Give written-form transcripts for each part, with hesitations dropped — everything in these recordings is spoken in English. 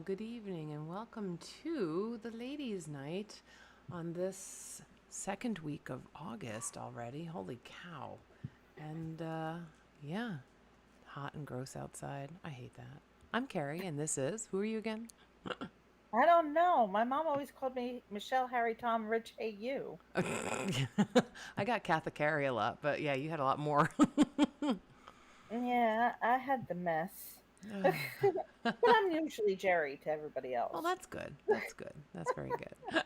good evening, and welcome to the ladies' night on this second week of August already. Holy cow. And, yeah, hot and gross outside. I hate that. I'm Carrie, and this is, who are you again? I don't know. My mom always called me Michelle, Harry, Tom, Rich, hey, you. I got Catholic Carrie a lot, but yeah, you had a lot more. Yeah, I had the mess. But I'm usually Jerry to everybody Well, else. that's good. That's good. That's very good. Oh,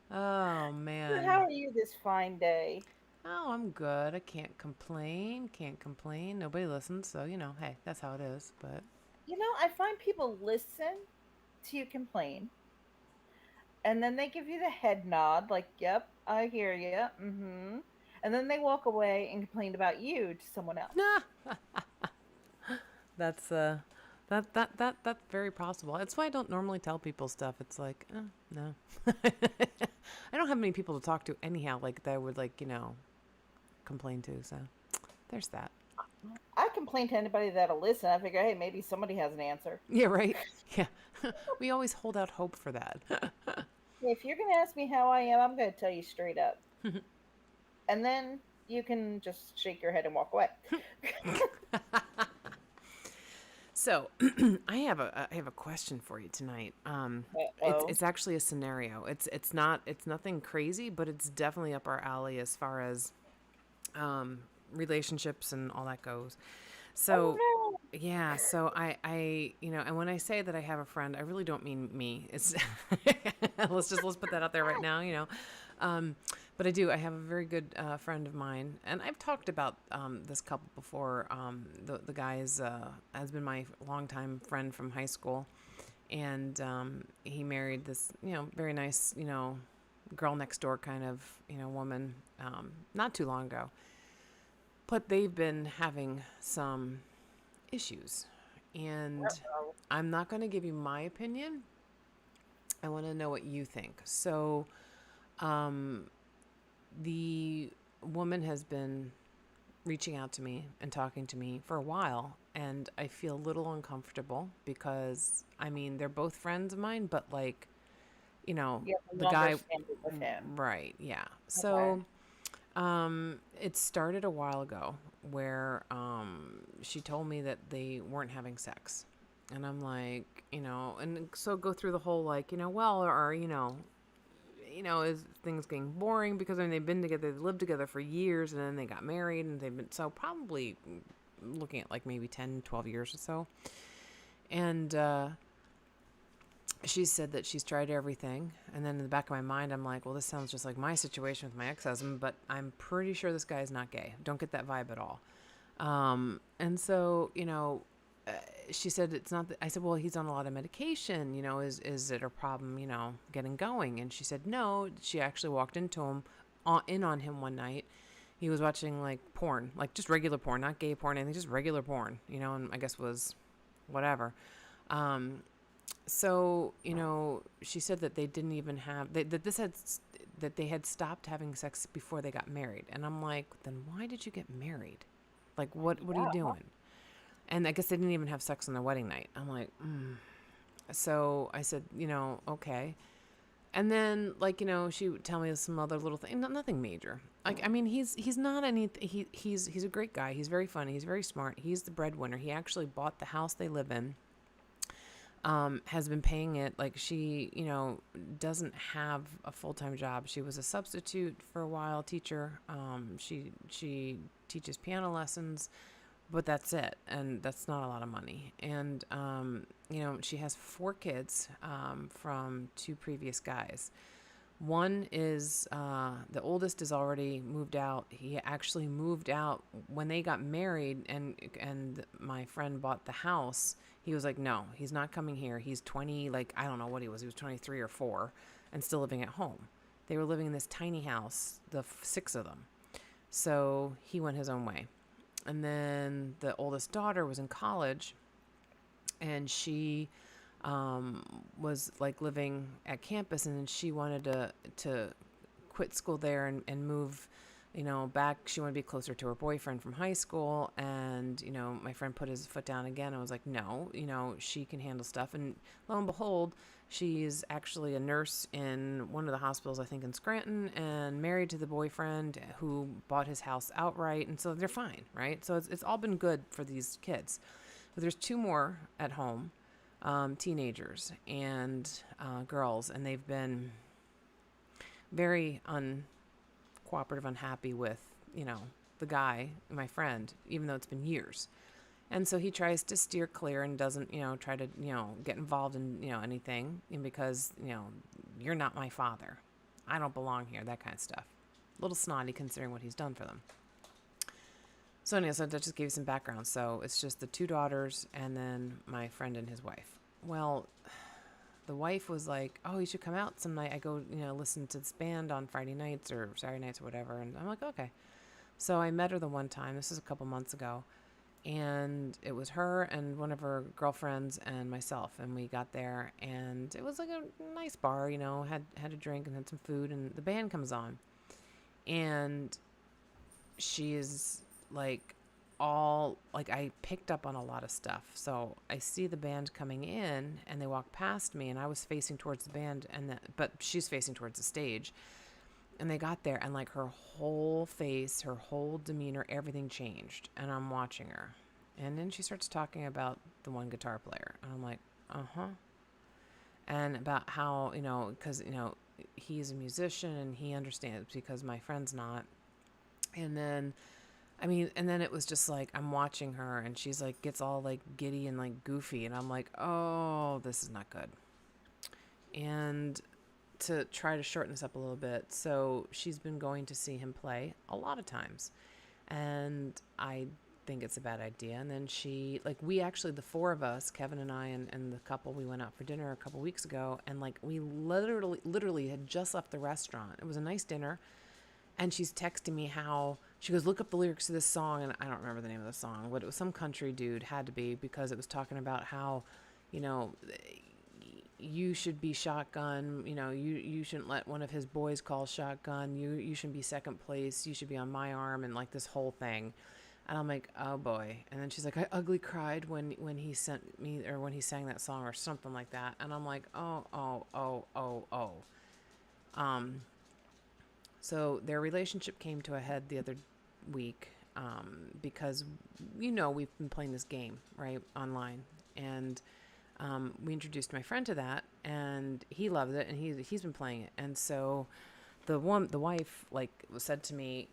But how man. are you this fine day? Oh, I'm good. I can't complain. Can't complain. Nobody listens, so hey, that's how it is. But I find people listen to you complain, and then they give you the head nod, like, yep, I hear you. And then they walk away and complain about you to someone else. nah, that's that's very possible. That's why I don't normally tell people stuff. It's like, no, I don't have many people to talk to anyhow. Like that I would complain to. So there's that. I complain to anybody that'll listen. I figure, hey, maybe somebody has an answer. Yeah, right. Yeah, we always hold out hope for that. If you're going to ask me how I am, I'm going to tell you straight up. And then you can just shake your head and walk away. So I have a question for you tonight. It's Uh-oh. it's actually a scenario. It's nothing crazy, but it's definitely up our alley as far as relationships and all that goes. So Oh no. yeah, so and when I say that I have a friend, I really don't mean me. It's let's put that out there right now. But I do. I have a very good friend of mine, and I've talked about this couple before. The guy has been my longtime friend from high school, and he married this very nice girl next door kind of woman not too long ago. But they've been having some issues, and Uh-oh. I'm not going to give you my opinion. I want to know what you think. So the woman has been reaching out to me and talking to me for a while, and I feel a little uncomfortable because I mean they're both friends of mine, but like You have no the longer guy, standing with him. right? Yeah. Okay. So it started a while ago where she told me that they weren't having sex. And I'm like, and so go through the whole like, well, or is things getting boring because I mean they've been together, they lived together for years, and then they got married, and they've been so probably looking at like maybe 10, 12 years or so. And she said that she's tried everything, and then in the back of my mind I'm like, well, this sounds just like my situation with my ex-husband, but I'm pretty sure this guy is not gay. Don't get that vibe at all. And so she said it's not that. I said, well, he's on a lot of medication, is it a problem getting going? And she said no. She actually walked into him in on him one night. He was watching like porn, like just regular porn, not gay porn, anything, just regular porn, and I guess was whatever. So she said that they didn't even have that they had stopped having sex before they got married, and I'm like, then why did you get married? Like, what are you Yeah. doing? And I guess they didn't even have sex on their wedding night. I'm like, so I said, okay. And then, like, she would tell me some other little thing, nothing major. Like, I mean, he's not any. He's a great guy. He's very funny. He's very smart. He's the breadwinner. He actually bought the house they live in, has been paying it. Like she, doesn't have a full time job. She was a substitute for a while, teacher. She teaches piano lessons, but that's it, and that's not a lot of money. And she has 4 kids from 2 previous guys. One is the oldest is already moved out. He actually moved out when they got married, and my friend bought the house. He was like, no, he's not coming here. He's 20, like I don't know what he was. He was 23 or 4, and still living at home. They were living in this tiny house, the 6 of them. So he went his own way. And then the oldest daughter was in college, and she was like living at campus, and she wanted to quit school there and move back, she wanted to be closer to her boyfriend from high school. And, my friend put his foot down again and was like, no, she can handle stuff. And lo and behold, she's actually a nurse in one of the hospitals, I think in Scranton, and married to the boyfriend who bought his house outright. And so they're fine, right? So it's all been good for these kids. But there's two more at home, teenagers and girls, and they've been very uncooperative, unhappy with, the guy, my friend, even though it's been years. And so he tries to steer clear and doesn't, try to, get involved in, anything, because, you're not my father. I don't belong here, that kind of stuff. A little snotty considering what he's done for them. So anyway, so that just gave you some background. So it's just the two daughters and then my friend and his wife. Well, the wife was like, oh, you should come out some night. I go, listen to this band on Friday nights or Saturday nights or whatever. And I'm like, okay. So I met her the one time. This is a couple months ago. And it was her and one of her girlfriends and myself. And we got there. And it was like a nice bar, had a drink and had some food. And the band comes on. And she is like I picked up on a lot of stuff. So I see the band coming in and they walk past me and I was facing towards the band but she's facing towards the stage. And they got there and like her whole face, her whole demeanor, everything changed. And I'm watching her. And then she starts talking about the one guitar player. And I'm like, uh-huh. And about how, because, he's a musician and he understands because my friend's not. And then it was just like, I'm watching her and she's like, gets all like giddy and like goofy. And I'm like, oh, this is not good. And to try to shorten this up a little bit, so she's been going to see him play a lot of times. And I think it's a bad idea. And then we actually, the four of us, Kevin and I and the couple, we went out for dinner a couple weeks ago. And like, we literally had just left the restaurant. It was a nice dinner. And she's texting me how, she goes, look up the lyrics to this song. And I don't remember the name of the song, but it was some country dude, had to be, because it was talking about how, you should be shotgun, you shouldn't let one of his boys call shotgun. You shouldn't be second place. You should be on my arm, and like this whole thing. And I'm like, oh boy. And then she's like, I ugly cried when he sent me, or when he sang that song or something like that. And I'm like, oh. So their relationship came to a head the other week, because, we've been playing this game, right, online. And we introduced my friend to that, and he loved it, and he's been playing it. And so the wife, like, said to me,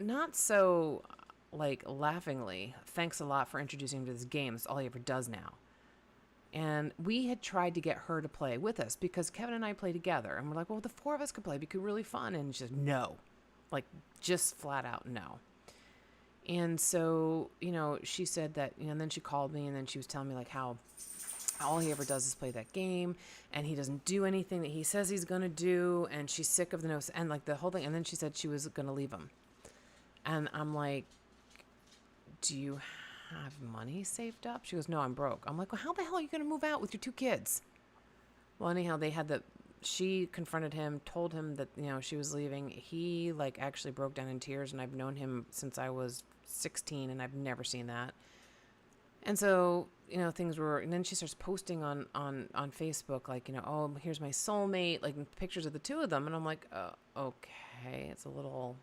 not so, like, laughingly, thanks a lot for introducing him to this game. It's all he ever does now. And we had tried to get her to play with us because Kevin and I play together. And we're like, well, the four of us could play. It'd be really fun. And she said, no. Like, just flat out no. And so, she said that, and then she called me and then she was telling me, like, how all he ever does is play that game. And he doesn't do anything that he says he's going to do. And she's sick of the nose and, like, the whole thing. And then she said she was going to leave him. And I'm like, do you have money saved up? She goes, no, I'm broke. I'm like, well, how the hell are you going to move out with your two kids? Well, anyhow, she confronted him, told him that, she was leaving. He like actually broke down in tears, and I've known him since I was 16 and I've never seen that. And so, things were, and then she starts posting on Facebook, like, oh, here's my soulmate, like pictures of the two of them. And I'm like, okay, it's a little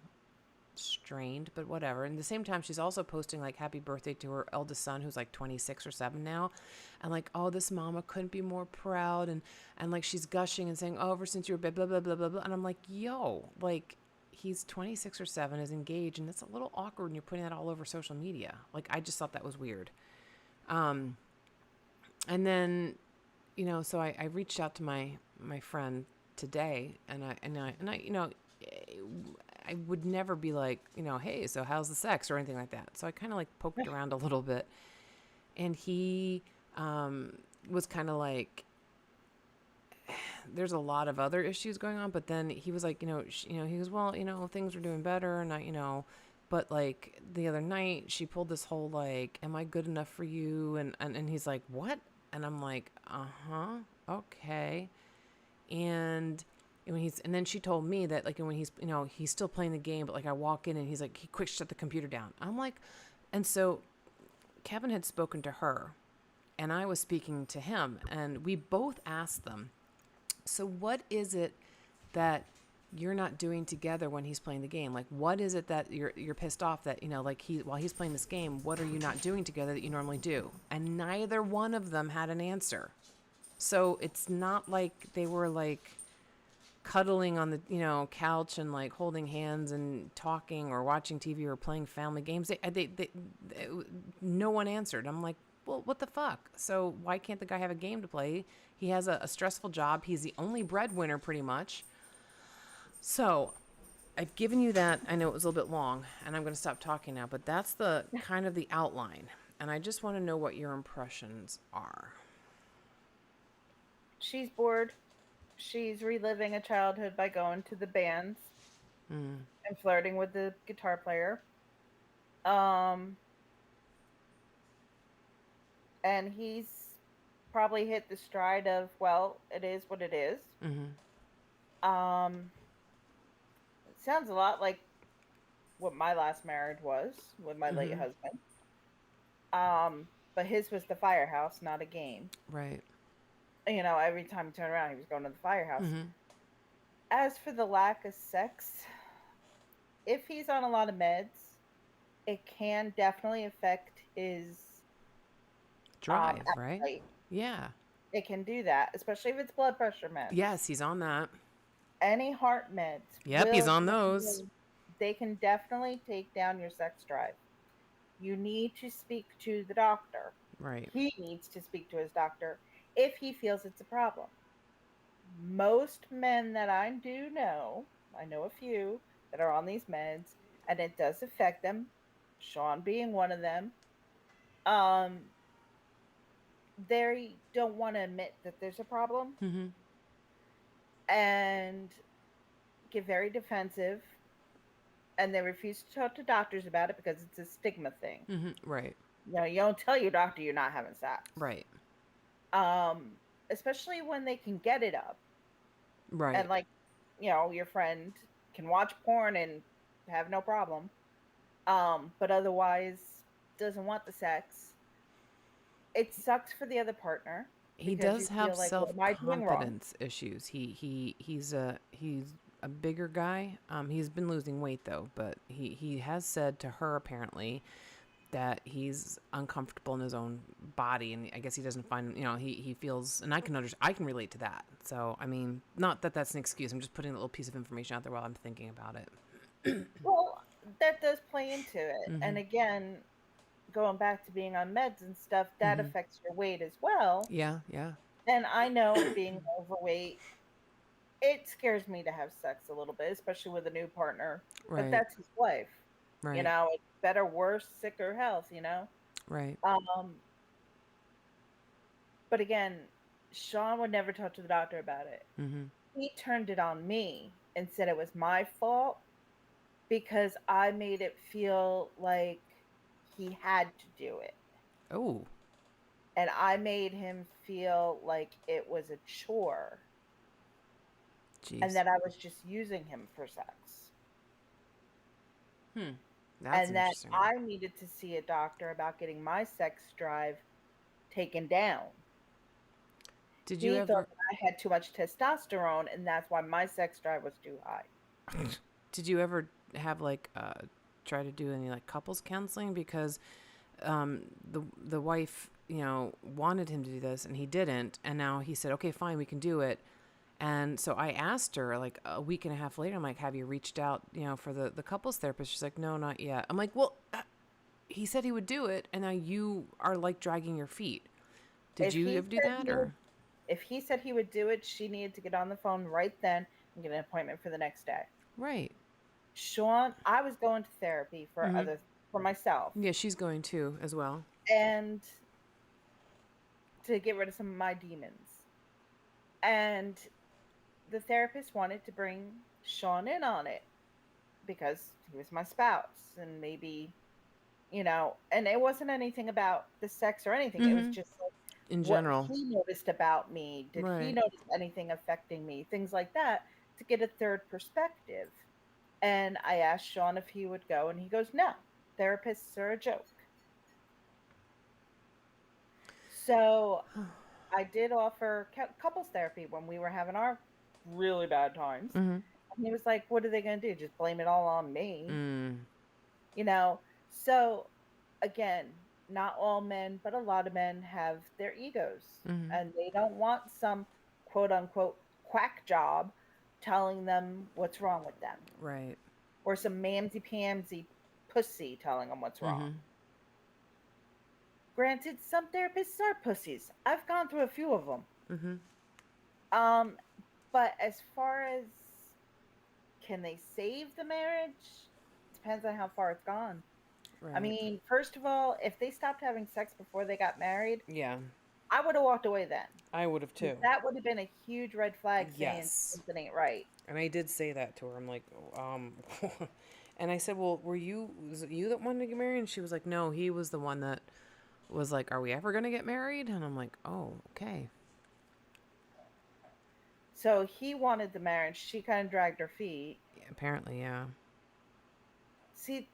strained, but whatever. And at the same time, she's also posting like happy birthday to her eldest son, who's like 26 or 7 now, and like, oh, this mama couldn't be more proud, and like she's gushing and saying, oh, ever since you were blah blah blah blah blah. And I'm like, yo, like, he's 26 or 7, is engaged, and it's a little awkward when you're putting that all over social media. Like, I just thought that was weird. And then, so I reached out to my friend today, and I I would never be like, hey, so how's the sex or anything like that. So I kind of like poked around a little bit, and he was kind of like, there's a lot of other issues going on. But then he was like, he goes, well, things are doing better, and but like the other night she pulled this whole like, am I good enough for you? And he's like, what? And I'm like, okay. And And then she told me that like when he's, he's still playing the game, but like I walk in and he's like, he quick shut the computer down. I'm like, and so Kevin had spoken to her and I was speaking to him, and we both asked them, so what is it that you're not doing together when he's playing the game? Like, what is it that you're pissed off that, like while he's playing this game, what are you not doing together that you normally do? And neither one of them had an answer. So it's not like they were like cuddling on the, couch and like holding hands and talking or watching TV or playing family games. No one answered. I'm like, well, what the fuck? So why can't the guy have a game to play? He has a stressful job. He's the only breadwinner pretty much. So I've given you that. I know it was a little bit long and I'm going to stop talking now, but that's the kind of the outline. And I just want to know what your impressions are. She's bored. She's reliving a childhood by going to the bands and flirting with the guitar player. And he's probably hit the stride of, well, it is what it is. It sounds a lot like what my last marriage was with my late husband. But his was the firehouse, not a game. Right. Every time he turned around, he was going to the firehouse. As for the lack of sex, if he's on a lot of meds, it can definitely affect his drive, right? appetite. Yeah. It can do that, especially if it's blood pressure meds. Yes, he's on that. Any heart meds. Yep, he's on those. They can definitely take down your sex drive. You need to speak to the doctor. Right. He needs to speak to his doctor if he feels it's a problem. Most men that I do know, I know a few that are on these meds, and it does affect them, Sean being one of them. They don't want to admit that there's a problem and get very defensive, and they refuse to talk to doctors about it because it's a stigma thing. Right. You don't tell your doctor you're not having sex. Right. Especially when they can get it up. Right. And like, your friend can watch porn and have no problem. But otherwise doesn't want the sex. It sucks for the other partner. He does have self-confidence issues. He's a bigger guy. He's been losing weight though, but he has said to her apparently that he's uncomfortable in his own body, and I guess he doesn't find, he feels, and I can relate to that. So I mean, not that that's an excuse. I'm just putting a little piece of information out there while I'm thinking about it. Well, that does play into it, and again, going back to being on meds and stuff, that affects your weight as well. Yeah. And I know being overweight, it scares me to have sex a little bit, especially with a new partner. Right. But that's his life. Right. It's better, worse, sick, or health, Right. But again, Sean would never talk to the doctor about it. He turned it on me and said it was my fault because I made it feel like he had to do it. Oh. And I made him feel like it was a chore. Jeez. And that I was just using him for sex. That's and that I needed to see a doctor about getting my sex drive taken down. Did you ever? Thought that I had too much testosterone, and that's why my sex drive was too high. Did you ever have like try to do any like couples counseling? Because the wife, wanted him to do this and he didn't, and now he said, okay, fine, we can do it. And so I asked her like a week and a half later, I'm like, have you reached out, for the couples therapist? She's like, no, not yet. I'm like, well, he said he would do it, and now you are like dragging your feet. Did you ever do that? Or if he said he would do it, she needed to get on the phone right then and get an appointment for the next day. Right. Sean, I was going to therapy for for myself. Yeah, she's going too as well. And to get rid of some of my demons. And the therapist wanted to bring Sean in on it because he was my spouse, and maybe, and it wasn't anything about the sex or anything. It was just like in general. What he noticed about me. Did he notice anything affecting me? Things like that. to get a third perspective. And I asked Sean if he would go, and he goes, no, therapists are a joke. So I did offer couples therapy when we were having our really bad times. Mm-hmm. And he was like, what are they going to do? Just blame it all on me? Mm. You know? So, again, not all men, but a lot of men have their egos Mm-hmm. and they don't want some quote unquote quack job telling them what's wrong with them Right. or some mamsy pamsy pussy telling them what's wrong. Mm-hmm. Granted, some therapists are pussies. I've gone through a few of them. Mm-hmm. Um, but as far as can they save the marriage, depends on how far it's gone. I Right. mean, first of all, if they stopped having sex before they got married, Yeah. I would have walked away then. I would have 'Cause too. that would have been a huge red flag saying Yes. something ain't right. And I did say that to her. I'm like, and I said, well, was it you that wanted to get married? And she was like, no, he was the one that was like, are we ever going to get married? And I'm like, oh, okay. So he wanted the marriage. She kind of dragged her feet. Yeah, apparently, yeah. See,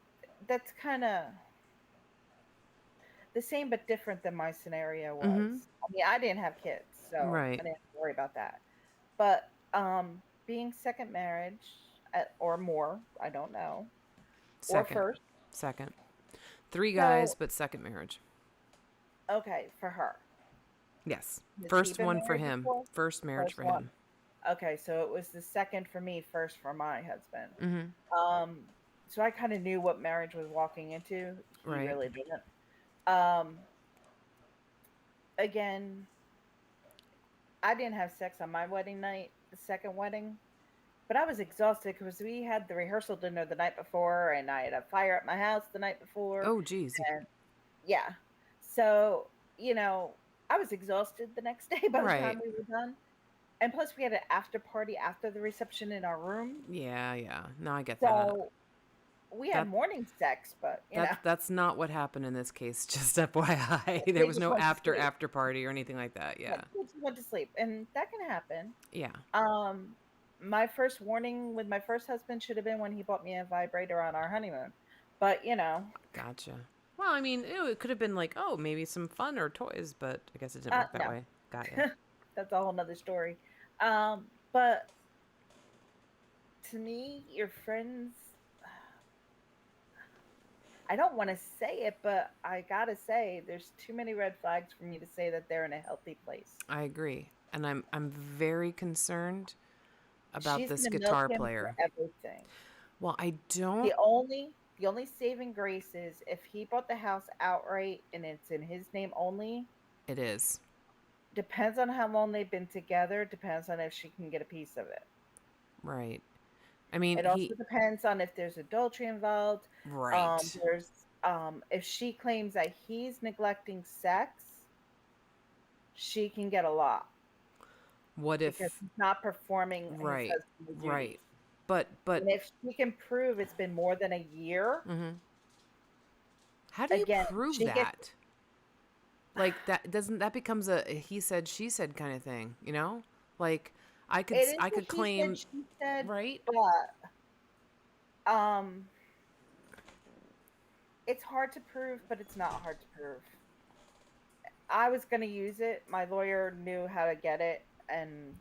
that's kind of the same but different than my scenario was. Mm-hmm. I mean, I didn't have kids, so I Right. didn't have to worry about that. But being second marriage or more, I don't know, or Second. first. Second. Three guys, So but second marriage. okay, for her. Yes. Has he First been one for married him. before? First marriage First for one. him. Okay, so it was the second for me, first for my husband. Mm-hmm. Um, so I kind of knew what marriage was walking into. He Right. really didn't. Um, again, I didn't have sex on my wedding night, the second wedding, but I was exhausted because we had the rehearsal dinner the night before, and I had a fire at my house the night before, Oh, geez. and yeah, so you know, I was exhausted the next day by the Right. time we were done. And plus, we had an after party after the reception in our room. Yeah, yeah. No, I get that. So we had That morning sex, but that's not what happened in this case. Just FYI, there they was just no went to after sleep. after party or anything like that. Yeah, Yeah. they just went to sleep, and that can happen. Yeah. Um, my first warning with my first husband should have been when he bought me a vibrator on our honeymoon, but Gotcha. Well, I mean, it could have been like, oh, maybe some fun or toys, but I guess it didn't work that no, way. Got ya. that's a whole nother story. But to me, your friends. I don't want to say it, but I gotta say, there's too many red flags for me to say that they're in a healthy place. I agree, and I'm very concerned about She's this gonna milk guitar him for player. everything. Well, I The don't. only the only saving grace is if he bought the house outright and it's in his name only. It is Depends on how long they've been together. Depends on if she can get a piece of it. right. I mean, It also depends on if there's adultery involved. right. There's if she claims that he's neglecting sex, she can get a lot What because if? he's not performing his Right, husbandly duties. right. But And if she can prove it's been more than a year, mhm. How do you again, prove she gets. that? Like that doesn't that becomes a he said she said kind of thing, you know? Like It is I what could he said, claim, she said, right? but it's hard to prove, but it's not hard to prove. I was gonna use it. My lawyer knew how to get it, and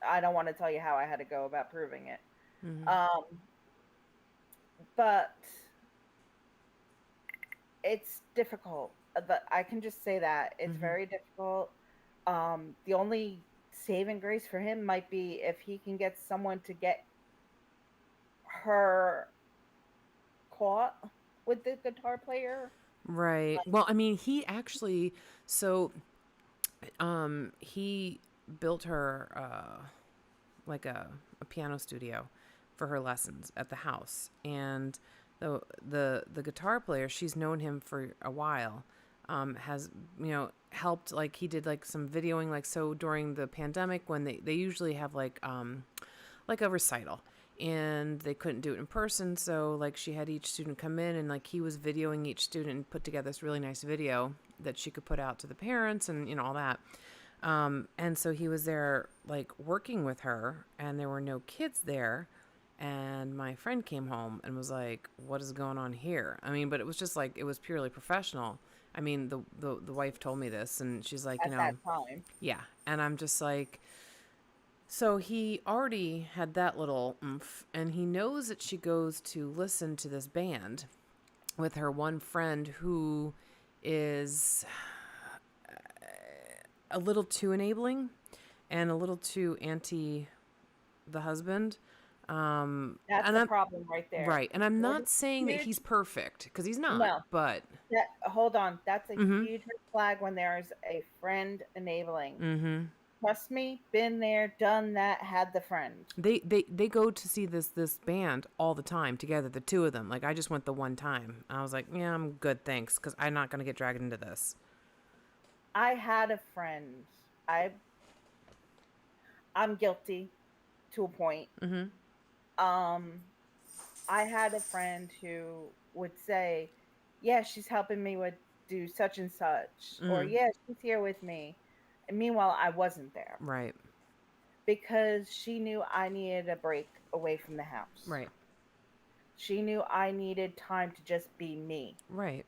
I don't want to tell you how I had to go about proving it. Mhm. Um, but it's difficult. But I can just say that it's Mhm. very difficult. The only saving grace for him might be if he can get someone to get her caught with the guitar player. Right. Like, Well, I mean, he actually so he built her like a piano studio for her lessons at the house. And the guitar player, she's known him for a while. Has helped, like he did like some videoing, like so during the pandemic when they usually have like a recital and they couldn't do it in person, so like she had each student come in and like he was videoing each student and put together this really nice video that she could put out to the parents and all that. And so he was there, like, working with her, and there were no kids there. And my friend came home and was like, "What is going on here?" I mean, but it was just like, it was purely professional. I mean, the wife told me this, and she's like, at that time. yeah. And I'm just like, so he already had that little oomph, and he knows that she goes to listen to this band with her one friend who is a little too enabling and a little too anti the husband. That's And the I'm problem right there. right, and I'm There's not a saying that huge he's perfect because he's not, no. but Hold on. That's a mm-hmm, huge red flag when there's a friend enabling. mm-hmm. Trust me, been there, done that, had the friend. They go to see this band all the time together, the two of them. Like, I just went the one time. I was like, yeah, I'm good, thanks, because I'm not gonna get dragged into this. I had a friend. I I'm guilty to a point. Mm-hmm. Um, I had a friend who would say, "Yeah, she's helping me with do such and such," or Mm-hmm. "Yeah, she's here with me." And meanwhile, I wasn't there Right. because she knew I needed a break away from the house. Right. She knew I needed time to just be me. Right.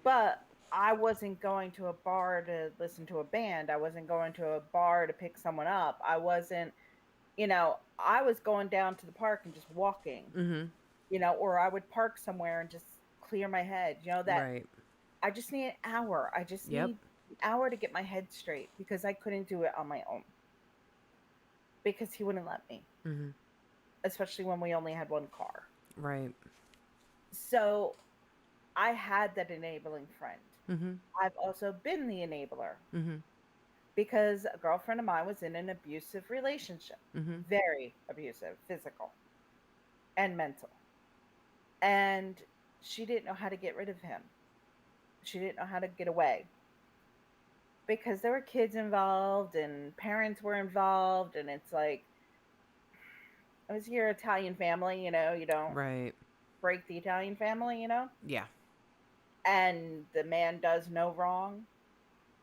But I wasn't going to a bar to listen to a band. I wasn't going to a bar to pick someone up. I wasn't, I was going down to the park and just walking, Mm-hmm. or I would park somewhere and just clear my head. That Right. I just need an hour. I just Yep. need an hour to get my head straight because I couldn't do it on my own because he wouldn't let me, Mm-hmm. especially when we only had one car. Right. So I had that enabling friend. Mm-hmm. I've also been the enabler Mm-hmm. because a girlfriend of mine was in an abusive relationship, Mm-hmm. very abusive, physical and mental. And she didn't know how to get rid of him. She didn't know how to get away because there were kids involved and parents were involved. And it's like, it was your Italian family, you don't Right. break the Italian family. Yeah. And the man does no wrong.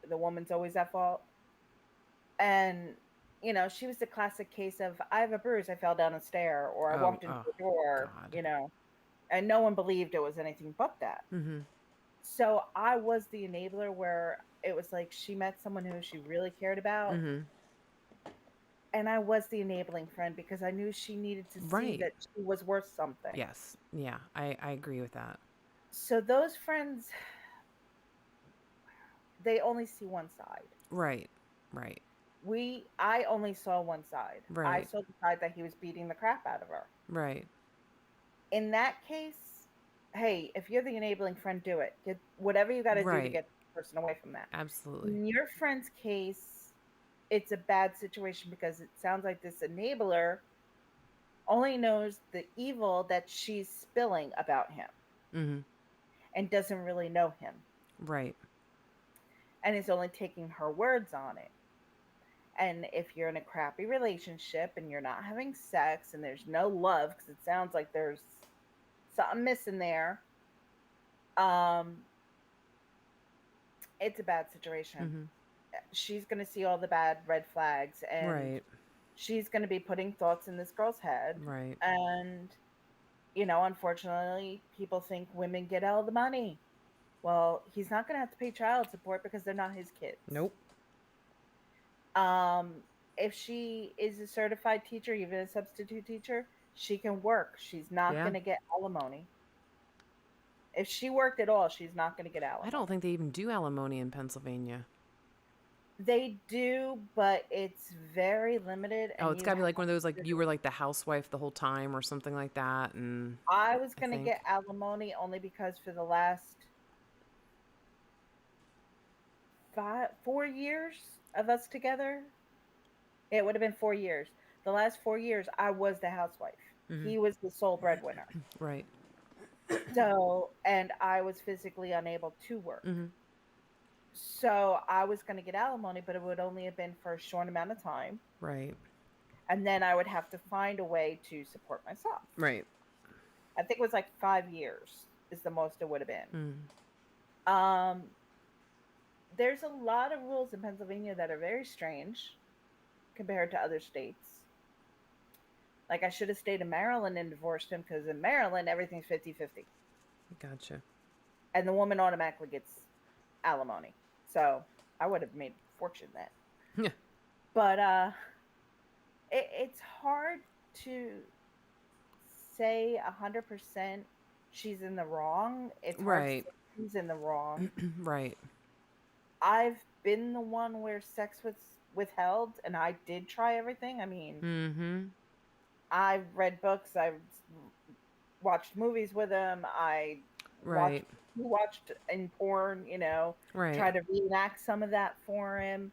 The woman's always at fault. And she was the classic case of I have a bruise, I fell down a stair, or I Oh. walked into Oh. a door, God. and no one believed it was anything but that. Mm-hmm. So I was the enabler where it was like she met someone who she really cared about, Mm-hmm. and I was the enabling friend because I knew she needed to see Right. that she was worth something. Yes. Yeah. I agree with that. So those friends, they only see one side. Right. Right. I only saw one side. I Right. saw the side that he was beating the crap out of her. Right. In that case, hey, if you're the enabling friend, do it. Get whatever you got to do to Right. get the person away from that. Absolutely. In your friend's case, it's a bad situation because it sounds like this enabler only knows the evil that she's spilling about him Mm-hmm. and doesn't really know him Right. and is only taking her words on it. And if you're in a crappy relationship and you're not having sex and there's no love, because it sounds like there's something missing there, um, it's a bad situation. Mm-hmm. She's going to see all the bad red flags and Right. she's going to be putting thoughts in this girl's head. Right. And, unfortunately, people think women get all the money. Well, he's not going to have to pay child support because they're not his kids. Nope. Um, if she is a certified teacher, even a substitute teacher, she can work. She's not Yeah. going to get alimony. If she worked at all, she's not going to get I don't alimony. think they even do alimony in Pennsylvania. They do, but it's very limited, Oh, and it's you gotta be have like one of those, like, to. you were like the housewife the whole time or something like that. And I was I going to think, get alimony only because for the last 4 years of us together, it would have been 4 years. The last 4 years, I was the housewife. mm-hmm. He was the sole breadwinner. Right. So, and I was physically unable to work. Mm-hmm. So I was going to get alimony, but it would only have been for a short amount of time. Right. And then I would have to find a way to support myself. Right. I think it was like 5 years is the most it would have been. Mm. Um, there's a lot of rules in Pennsylvania that are very strange compared to other states. Like, I should have stayed in Maryland and divorced him, because in Maryland, everything's 50-50. Gotcha. And the woman automatically gets alimony. So I would have made a fortune then. Yeah. But it's hard to say 100% she's in the wrong. It's hard to Right. say who's in the wrong. Right. I've been the one where sex was withheld, and I did try everything. I mean, Mm-hmm. I've read books, I've watched movies with him, I watched Right. watched in porn, Right. try to reenact some of that for him,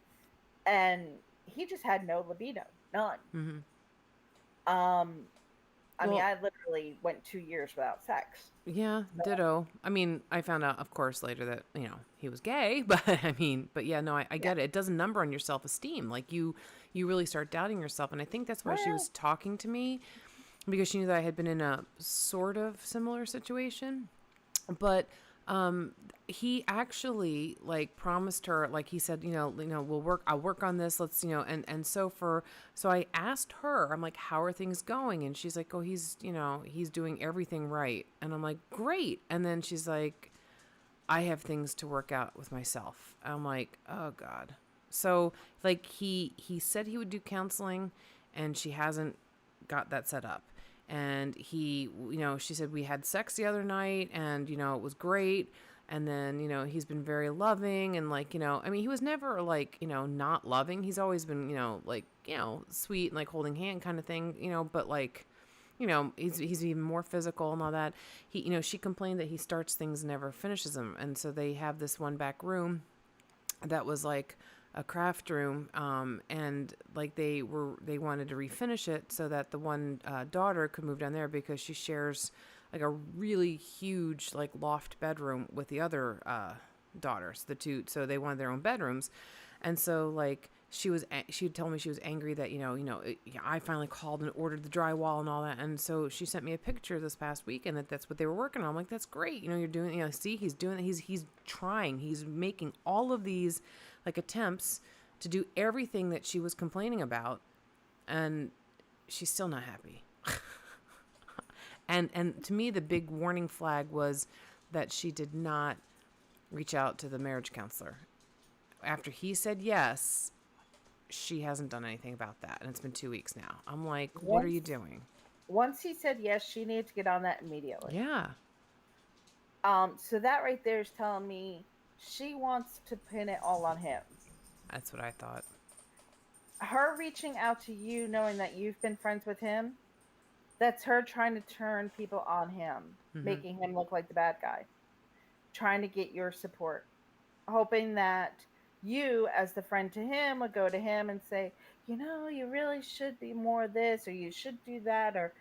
and he just had no libido, none. Mm-hmm. Um, I mean, Well, I literally went 2 years without sex. yeah, So, ditto. I mean, I found out, of course, later that, he was gay, but yeah, no, I yeah. get it. It doesn't number on your self-esteem. Like you really start doubting yourself. And I think that's why she Oh was talking to me, because she knew that I had been in a sort of similar situation. But um he actually like promised her, like he said, I'll work on this, let's, and so I asked her, I'm like, how are things going? And she's like, oh, he's doing everything right. And I'm like, great. And then she's like, I have things to work out with myself. I'm like, oh God. So like he said he would do counseling, and she hasn't got that set up. And she said we had sex the other night, and it was great. And then he's been very loving, and like I mean, he was never like not loving. He's always been like sweet and like holding hand kind of thing, but like he's even more physical and all that. She complained that he starts things and never finishes them. And so they have this one back room that was like a craft room, and like they wanted to refinish it so that the one daughter could move down there, because she shares like a really huge like loft bedroom with the other daughters, the two, so they wanted their own bedrooms. And so like she told me she was angry that I finally called and ordered the drywall and all that. And so she sent me a picture this past week, and that's what they were working on. I'm like, that's great, you're doing, see, he's doing it. He's trying, he's making all of these like attempts to do everything that she was complaining about, and she's still not happy. And to me, the big warning flag was that she did not reach out to the marriage counselor. After he said yes, she hasn't done anything about that, and it's been 2 weeks now. I'm like, what are once you doing? once he said yes, she needed to get on that immediately. Yeah, So that right there is telling me she wants to pin it all on him. that's what I thought. Her reaching out to you, knowing that you've been friends with him, that's her trying to turn people on him, Mm-hmm. making him look like the bad guy, trying to get your support, hoping that you, as the friend to him, would go to him and say, you really should be more this, or you should do that, or,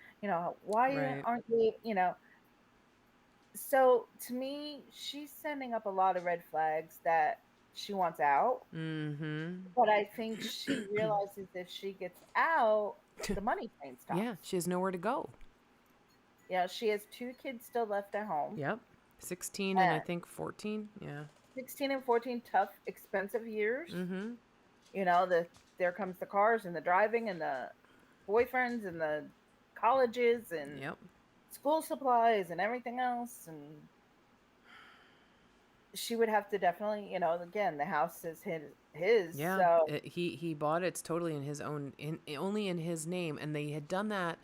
why Right. aren't you. So to me, she's sending up a lot of red flags that she wants out. Mm-hmm. But I think she realizes if she gets out, the money train Yeah, stops. she has nowhere to go. She has two kids still left at home. Yep. 16 and I And think 14. Yeah. 16 and 14, tough, expensive years. Mm-hmm. There comes the cars and the driving and the boyfriends and the colleges and Yep. school supplies and everything else. And she would have to definitely, again, the house is his. Yeah, So he bought it. It's totally in his own, only in his name, and they had done that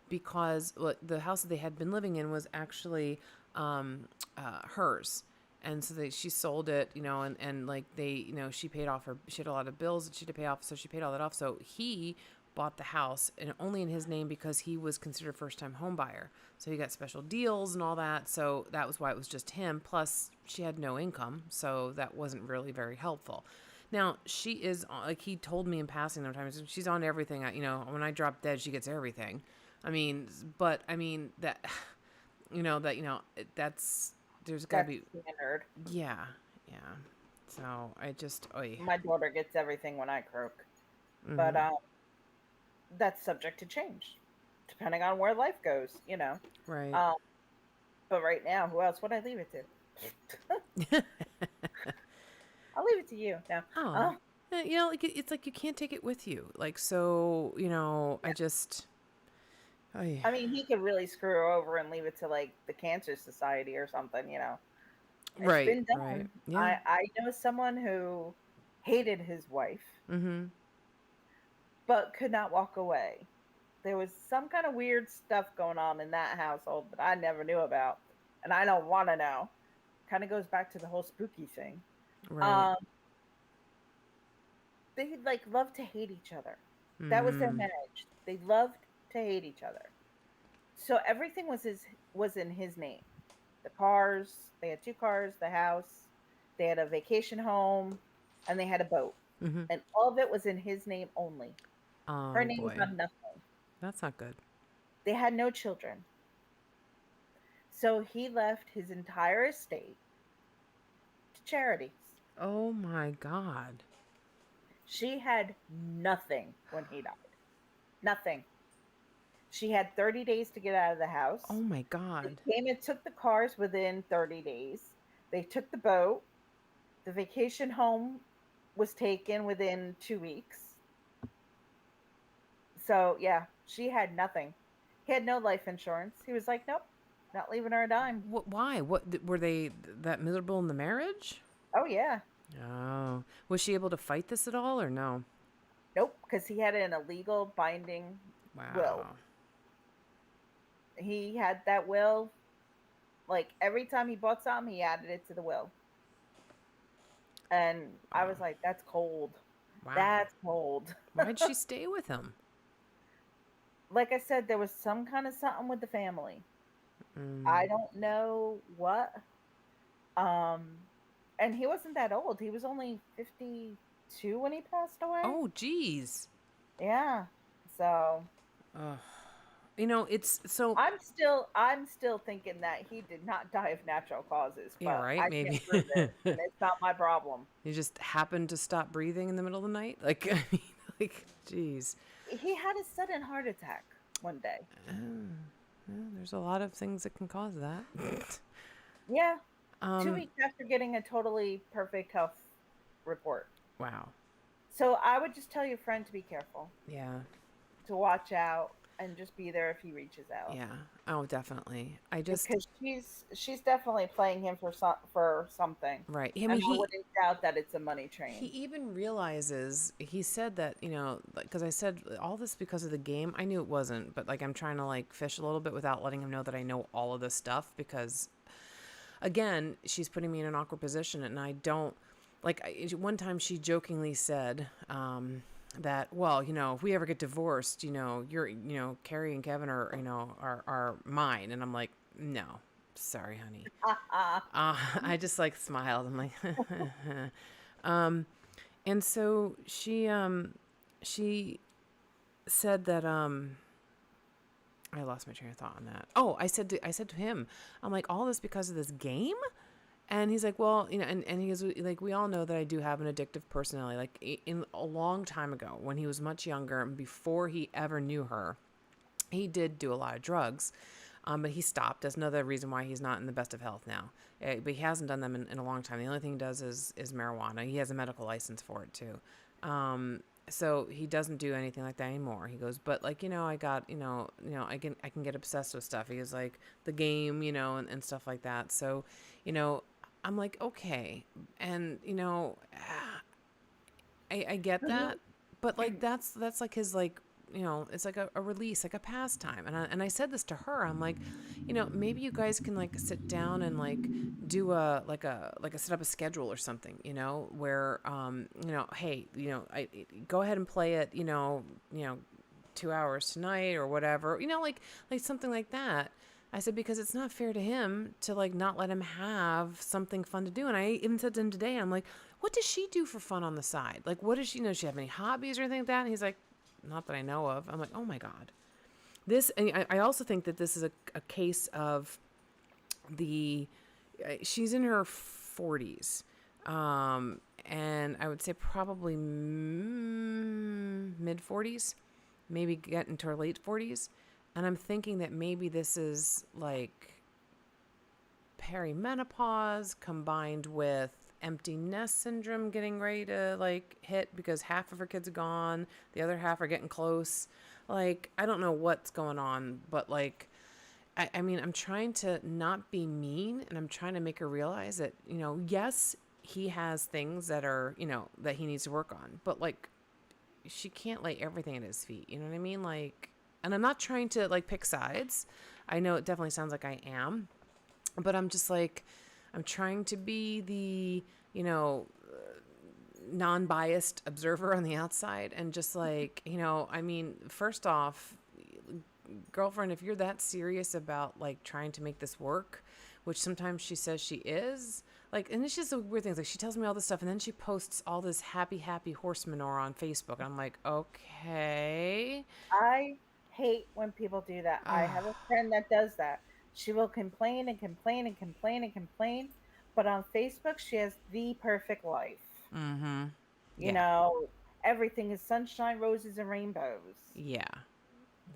because the house that they had been living in was actually hers, and so she sold it, and like they, she paid off she had a lot of bills that she had to pay off, so she paid all that off. So he bought the house and only in his name because he was considered a first time home buyer. So he got special deals and all that. So that was why it was just him. Plus she had no income. So that wasn't really very helpful. Now she is like, he told me in passing sometimes, she's on everything. When I drop dead, she gets everything. I mean, but I mean that, that's, there's gotta that's be, standard. yeah. Yeah. So I just, oy. My daughter gets everything when I croak. But Mm-hmm. that's subject to change depending on where life goes. Right. Um, but right now, who else would I leave it to? I'll leave it to you. No. Oh, Oh, like it's like you can't take it with you. Like so, I just. Oh yeah. I mean, he could really screw her over and leave it to like the Cancer Society or something, you know. It's Right. been Right. done. Yeah. I know someone who hated his wife Mm-hmm. but could not walk away. There was some kind of weird stuff going on in that household that I never knew about, and I don't want to know. Kind of goes back to the whole spooky thing. Right. Um, they like loved to hate each other. That was their Mm. marriage. They loved to hate each other. So everything was in his name. The cars, they had two cars, the house, they had a vacation home, and they had a boat. Mm-hmm. And all of it was in his name only. Her Oh name was boy, on nothing. that's not good. They had no children. So he left his entire estate to charities. Oh my God. She had nothing when he died. Nothing. She had 30 days to get out of the Oh house. my They God. came and took the cars within 30 days. They took the boat. The vacation home was taken within 2 weeks. So, yeah, she had nothing. He had no life insurance. He was like, nope, not leaving her a dime. What? Why? Were they that miserable in the marriage? Oh, yeah. Oh, was she able to fight this at all, or no? Nope, because he had an illegal binding will. Wow. He had that will. Like every time he bought something, he added it to the will. And I Wow. was like, that's cold. Wow. That's cold. Why'd she stay with him? Like I said, there was some kind of something with the family. Mm. I don't know what. Um, and he wasn't that old. He was only 52 when he passed away. Oh, geez. Yeah. So Ugh. It's so. I'm still thinking that he did not die of natural causes, Yeah, but right. I can't Maybe prove it, and it's not my problem. you just happened to stop breathing in the middle of the night. Like, I mean, like, geez. He had a sudden heart attack one day. Oh, well, there's a lot of things that can cause that. Yeah, two um. weeks after getting a totally perfect health report. Wow. So I would just tell your friend to be careful, Yeah. to watch out, and just be there if he reaches out. Yeah. Oh, definitely. I just Because she's definitely playing him for something, right. I and mean, I wouldn't doubt that it's a money he train. even realizes he said that because I said all this because of the game. I knew it wasn't, but like I'm trying to like fish a little bit without letting him know that I know all of this stuff because again, she's putting me in an awkward position, and I don't like. One time she jokingly said. That well, if we ever get divorced, Carrie and Kevin are mine, and I'm like, no, sorry, honey. I just like smiled. I'm like, um, and so she said that I lost my train of thought on that. Oh, I said to him, I'm like, all this because of this game. And he's like, well, and he goes, like, we all know that I do have an addictive personality. Like, in a long time ago, when he was much younger and before he ever knew her, he did do a lot of drugs, but he stopped. That's another reason why he's not in the best of health now. But he hasn't done them in a long time. The only thing he does is marijuana. He has a medical license for it too. So he doesn't do anything like that anymore. He goes, but like, I got, I can get obsessed with stuff. He was like the game, and stuff like that. So, I'm like, okay. And, I get that, but like, that's like his, like, it's like a release, like a pastime. And I said this to her. I'm like, maybe you guys can like sit down and like do a set up a schedule or something, where, hey, I go ahead and play it, 2 hours tonight or whatever, like something like that. I said, because it's not fair to him to like not let him have something fun to do. And I even said to him today, I'm like, what does she do for fun on the side? Like, what does she know? Does she have any hobbies or anything like that? And he's like, not that I know of. I'm like, oh my God. And I also think that this is a case of she's in her 40s. And I would say probably mid 40s, maybe get into her late 40s. And I'm thinking that maybe this is like perimenopause combined with empty nest syndrome getting ready to like hit because half of her kids are gone, the other half are getting close. Like, I don't know what's going on, but like, I mean, I'm trying to not be mean and I'm trying to make her realize that, yes, he has things that are, that he needs to work on, but like, she can't lay everything at his feet. You know what I mean? Like, and I'm not trying to like pick sides. I know it definitely sounds like I am, but I'm just like, I'm trying to be the, non-biased observer on the outside and just like, I mean, first off, girlfriend, if you're that serious about like trying to make this work, which sometimes she says she is, like, and it's just a weird thing. Like, she tells me all this stuff and then she posts all this happy horse manure on Facebook. And I'm like, okay. I hate when people do that. I have a friend that does that. She will complain and complain and complain and complain, but on Facebook, she has the perfect life. Mm-hmm. You Yeah. know, everything is sunshine, roses, and rainbows. Yeah.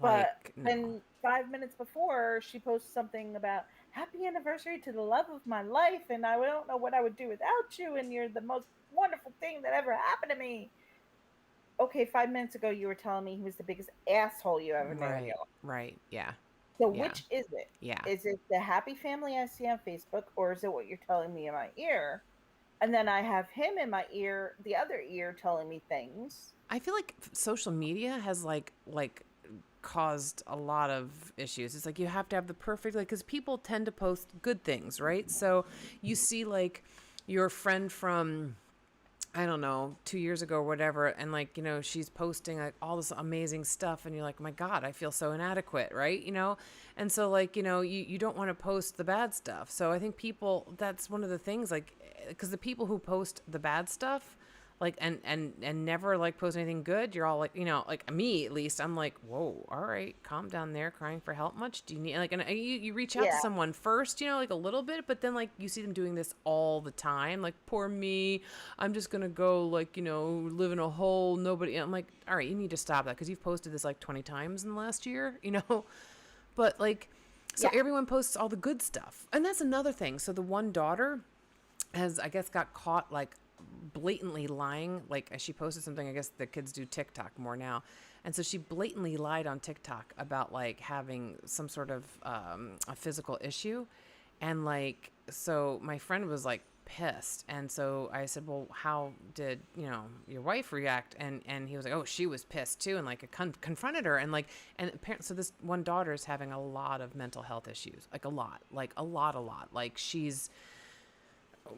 But Like, no. then 5 minutes before, she posts something about happy anniversary to the love of my life, and I don't know what I would do without you, and you're the most wonderful thing that ever happened to me. Okay, 5 minutes ago, you were telling me he was the biggest asshole you ever knew in your Right. life. Right. Yeah. So Yeah. which is it? Yeah. Is it the happy family I see on Facebook, or is it what you're telling me in my ear? And then I have him in my ear, the other ear, telling me things. I feel like social media has like caused a lot of issues. It's like you have to have the perfect, like, because people tend to post good things, right? So you see like your friend from, I don't know, 2 years ago or whatever, and like, she's posting like all this amazing stuff, and you're like, my God, I feel so inadequate, right? And so like, you don't want to post the bad stuff. So I think people, that's one of the things, like, because the people who post the bad stuff, like, and never like post anything good, you're all like, like me at least, I'm like, whoa, all right, calm down there, crying for help much? Do you need, like, and you reach out to Yeah, someone first, like a little bit, but then like you see them doing this all the time, like, poor me, I'm just gonna go like, live in a hole, nobody. I'm like, all right, you need to stop that because you've posted this like 20 times in the last year, but like, so yeah. everyone posts all the good stuff, and that's another thing. So the one daughter has, I guess, got caught like blatantly lying. Like, as she posted something, I guess the kids do TikTok more now, and so she blatantly lied on TikTok about like having some sort of a physical issue, and like, so my friend was like pissed, and so I said, well, how did your wife react? And he was like, oh, she was pissed too, and like confronted her, and like, and apparently, so this one daughter is having a lot of mental health issues, like a lot, like she's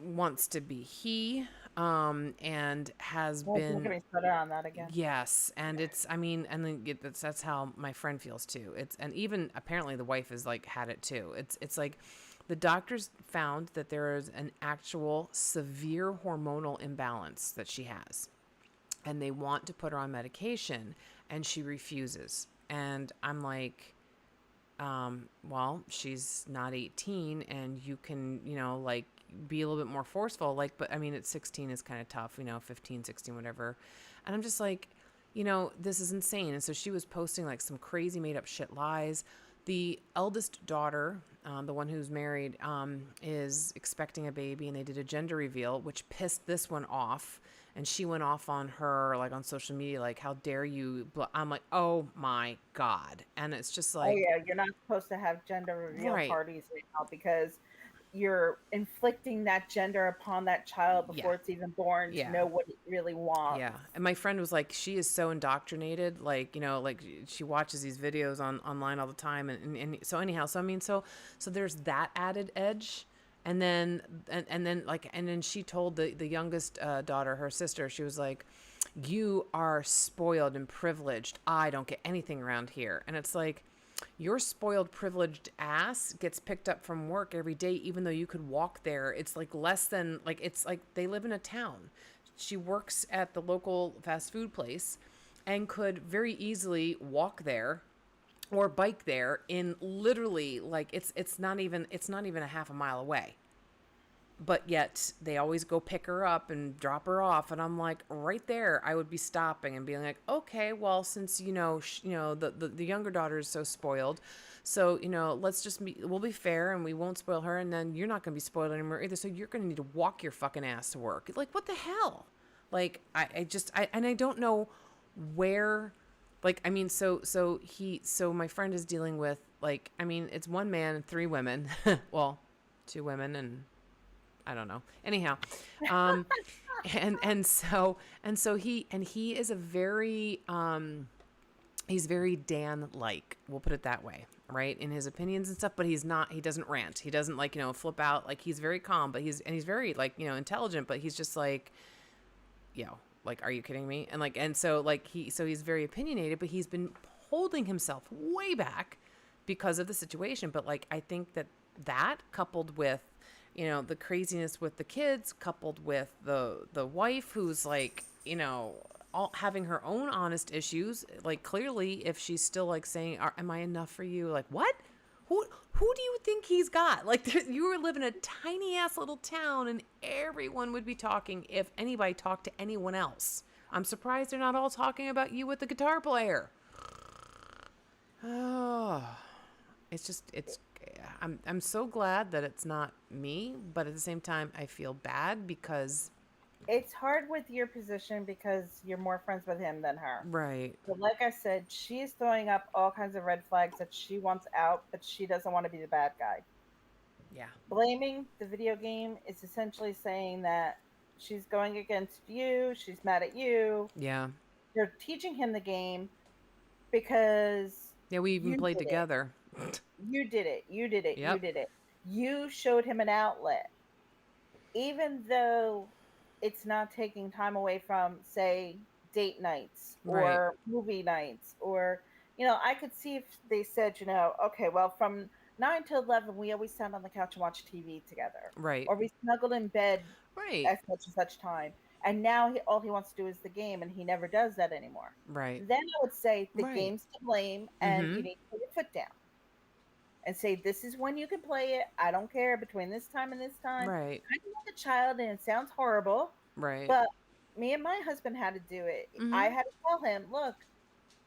wants to be he, and has Well, don't get been. me started on that again. Yes, and it's, I mean, and then that's how my friend feels too. It's, and even apparently the wife has like had it too. It's like the doctors found that there is an actual severe hormonal imbalance that she has, and they want to put her on medication, and she refuses. And I'm like, well, she's not 18, and you can, like, be a little bit more forceful. Like, but I mean, at 16 is kind of tough, 15, 16, whatever. And I'm just like, this is insane. And so she was posting like some crazy made up shit lies. The eldest daughter, the one who's married, is expecting a baby, and they did a gender reveal, which pissed this one off. And she went off on her, like, on social media, like, how dare you? I'm like, oh my God. And it's just Oh like, yeah, you're not supposed to have gender reveal right. parties right now because you're inflicting that gender upon that child Yeah. before it's even born to Yeah. know what it really wants. Yeah. And my friend was like, she is so indoctrinated. Like, like she watches these videos online all the time. And so anyhow, so I mean, so there's that added edge. And then, and then like, and then she told the youngest daughter, her sister, she was like, you are spoiled and privileged. I don't get anything around here. And it's like, your spoiled, privileged ass gets picked up from work every day, even though you could walk there. It's like less than, like, it's like they live in a town. She works at the local fast food place and could very easily walk there or bike there in literally, like, it's not even a half a mile away. but yet they always go pick her up and drop her off, and I'm like, right there I would be stopping and being like, okay, well, since the younger daughter is so spoiled, so let's just we'll be fair and we won't spoil her, and then you're not going to be spoiled anymore either, so you're going to need to walk your fucking ass to work. Like, what the hell? Like, I don't know where, like, I mean, so my friend is dealing with, like, I mean, it's one man and three women. Well, two women and I don't know. Anyhow, um, and so he is a very he's very Dan like. We'll put it that way, right? In his opinions and stuff, but he's not. He doesn't rant. He doesn't like flip out. Like, he's very calm, but he's very like intelligent, but he's just like, like, are you kidding me? And like, and so like he's very opinionated, but he's been holding himself way back because of the situation. But like, I think that coupled with the craziness with the kids, coupled with the wife who's like, all having her own honest issues. Like, clearly, if she's still like saying, am I enough for you? Like, what? Who do you think he's got? Like, you were living in a tiny ass little town and everyone would be talking if anybody talked to anyone else. I'm surprised they're not all talking about you with the guitar player. Oh, I'm so glad that it's not me, but at the same time, I feel bad because, It's hard with your position because you're more friends with him than her. right, But like I said, she's throwing up all kinds of red flags that she wants out, but she doesn't want to be the bad guy. yeah, Blaming the video game is essentially saying that she's going against you, she's mad at you. yeah, You're teaching him the game because yeah. We even you played did it. together. You did it. You did it. You Yep, did it. You showed him an outlet. Even though it's not taking time away from, say, date nights right, or movie nights, or, I could see if they said, okay, well, from 9 to 11, we always sat on the couch and watched TV together, right, or we snuggled in bed right, at such and such time. And now all he wants to do is the game, and he never does that anymore. right, Then I would say the right. game's to blame, and you Mm-hmm. need to put your foot down and say, this is when you can play it. I don't care between this time and this time. Right, I'm like a child, and it sounds horrible, right. but me and my husband had to do it. I Mm-hmm. had to tell him, look,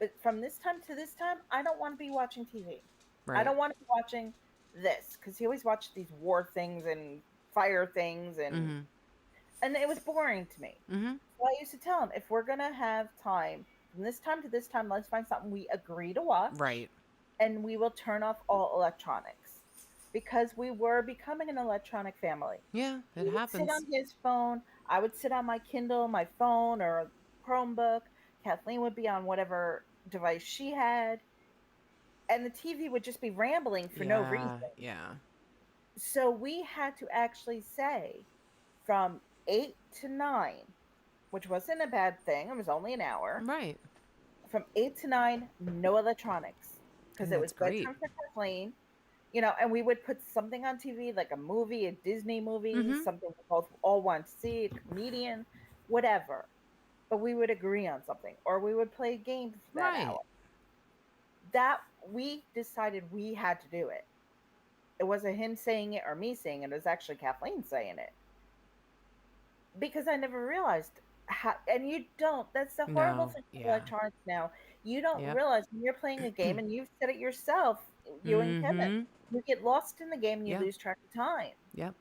but from this time to this time, I don't want to be watching TV. I Right. don't want to be watching this, because he always watched these war things and fire things, and Mm-hmm. it was boring to me. Mm-hmm. So I used to tell him, if we're gonna have time from this time to this time, let's find something we agree to watch, Right. and we will turn off all electronics, because we were becoming an electronic family. Yeah, He it would sit on happens. his phone. I would sit on my Kindle, my phone, or Chromebook. Kathleen would be on whatever device she had. And the TV would just be rambling for no Yeah, reason. yeah. So we had to actually say, from 8 to 9, which wasn't a bad thing, it was only an hour. Right. From 8 to 9, no electronics, because And it that's was great. bedtime for Kathleen. And we would put something on TV, like a movie, a Disney movie, Mm-hmm. something we both all want to see, a comedian, whatever. But we would agree on something, or we would play a game for that Right. hour. That we decided we had to do it. It wasn't him saying it or me saying it. It was actually Kathleen saying it, because I never realized how. And you don't. That's the horrible No. thing with Yeah. electronics now. You don't Yep. realize when you're playing a game, and you've said it yourself, you and Kevin, Mm-hmm. you get lost in the game and you Yeah. lose track of time. Yep.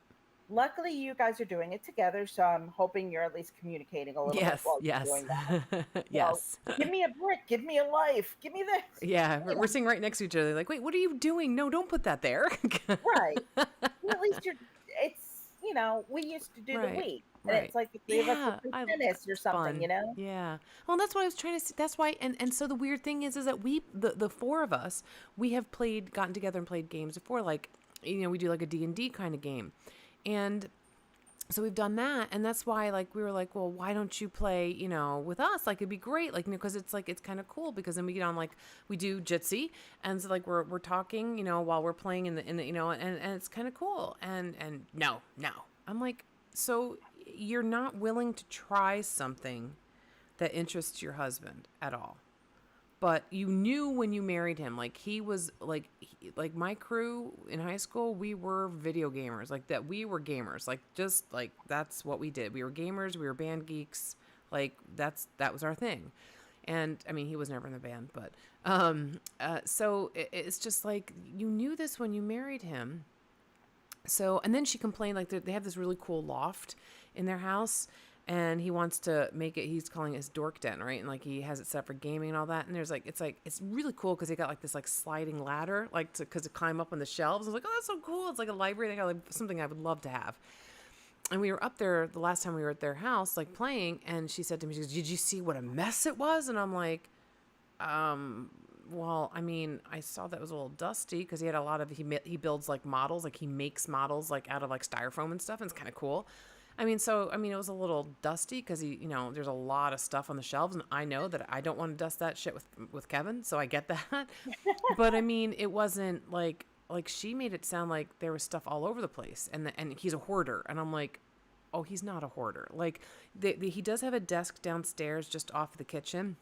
Luckily, you guys are doing it together, so I'm hoping you're at least communicating a little bit Yes. while you're Yes. doing that. You know, Yes. give me a brick, give me a life, give me this. Yeah. You We're know, sitting right next to each other. Like, wait, what are you doing? No, don't put that there. right. Well, at least we used to do the Right. week, and Right. it's like the three of us would Yeah. play tennis or It's something, fun. Yeah. Well, that's what I was trying to say. That's why. And so the weird thing is that the four of us, we have gotten together and played games before. Like, we do like a D&D kind of game. And so we've done that, and that's why, like, we were like, well, why don't you play with us? Like, it'd be great, like, because it's like, it's kind of cool, because then we get on, like, we do Jitsi, and so like we're talking while we're playing in the and it's kind of cool. And no, I'm like, so you're not willing to try something that interests your husband at all? but you knew when you married him, like he was like my crew in high school, we were video gamers, like that we were gamers, like just like that's what we did. We were gamers, we were band geeks, like that was our thing. And I mean, he was never in the band, but so it's just like you knew this when you married him. So, and then she complained like they have this really cool loft in their house, and he wants to make it. He's calling it his dork den, right? And like he has it set for gaming and all that. And there's like it's really cool because they got like this like sliding ladder, like to climb up on the shelves. I was like, oh, that's so cool. It's like a library. They got like something I would love to have. And we were up there the last time we were at their house, like playing, and she said to me, she goes, "Did you see what a mess it was?" And I'm like, well, I mean, I saw that it was a little dusty because he had a lot of he builds like models, like he makes models like out of like styrofoam and stuff, and it's kind of cool. I mean, so I mean, it was a little dusty because there's a lot of stuff on the shelves, and I know that I don't want to dust that shit with Kevin, so I get that. But I mean, it wasn't like she made it sound like there was stuff all over the place, and he's a hoarder, and I'm like, oh, he's not a hoarder. Like he does have a desk downstairs just off the kitchen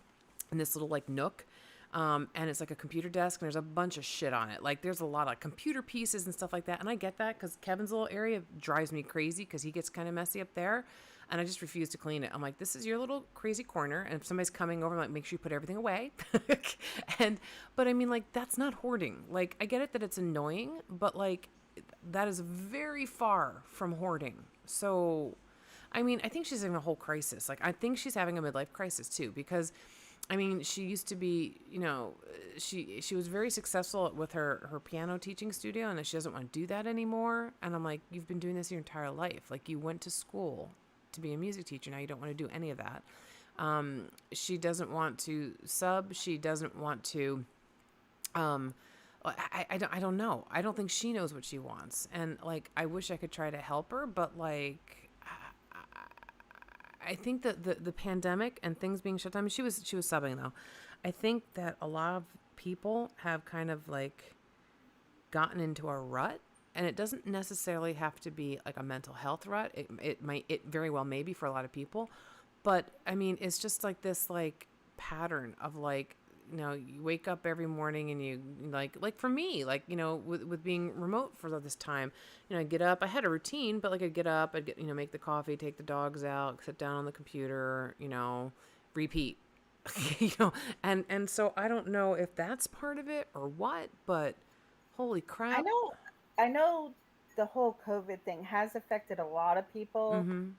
in this little like nook. And it's like a computer desk, and there's a bunch of shit on it. Like there's a lot of computer pieces and stuff like that. And I get that because Kevin's little area drives me crazy because he gets kind of messy up there. And I just refuse to clean it. I'm like, this is your little crazy corner. And if somebody's coming over, I'm like, make sure you put everything away. But I mean, like, that's not hoarding. Like, I get it that it's annoying, but like, that is very far from hoarding. So, I mean, I think she's in a whole crisis. Like, I think she's having a midlife crisis too, because I mean, she used to be, she was very successful with her piano teaching studio, and she doesn't want to do that anymore. And I'm like, you've been doing this your entire life. Like, you went to school to be a music teacher. Now you don't want to do any of that. She doesn't want to sub. She doesn't want to. I don't know. I don't think she knows what she wants. And like, I wish I could try to help her, but like, I think that the pandemic and things being shut down. I mean, she was subbing though. I think that a lot of people have kind of like gotten into a rut, and it doesn't necessarily have to be like a mental health rut. It very well may be for a lot of people, but I mean, it's just like this like pattern of like, you wake up every morning and you like for me, like, with being remote for this time, I get up, I had a routine, but like I'd get up, I'd get, make the coffee, take the dogs out, sit down on the computer, repeat, and so I don't know if that's part of it or what, but holy I crap. know, I know the whole COVID thing has affected a lot of people, Mm-hmm.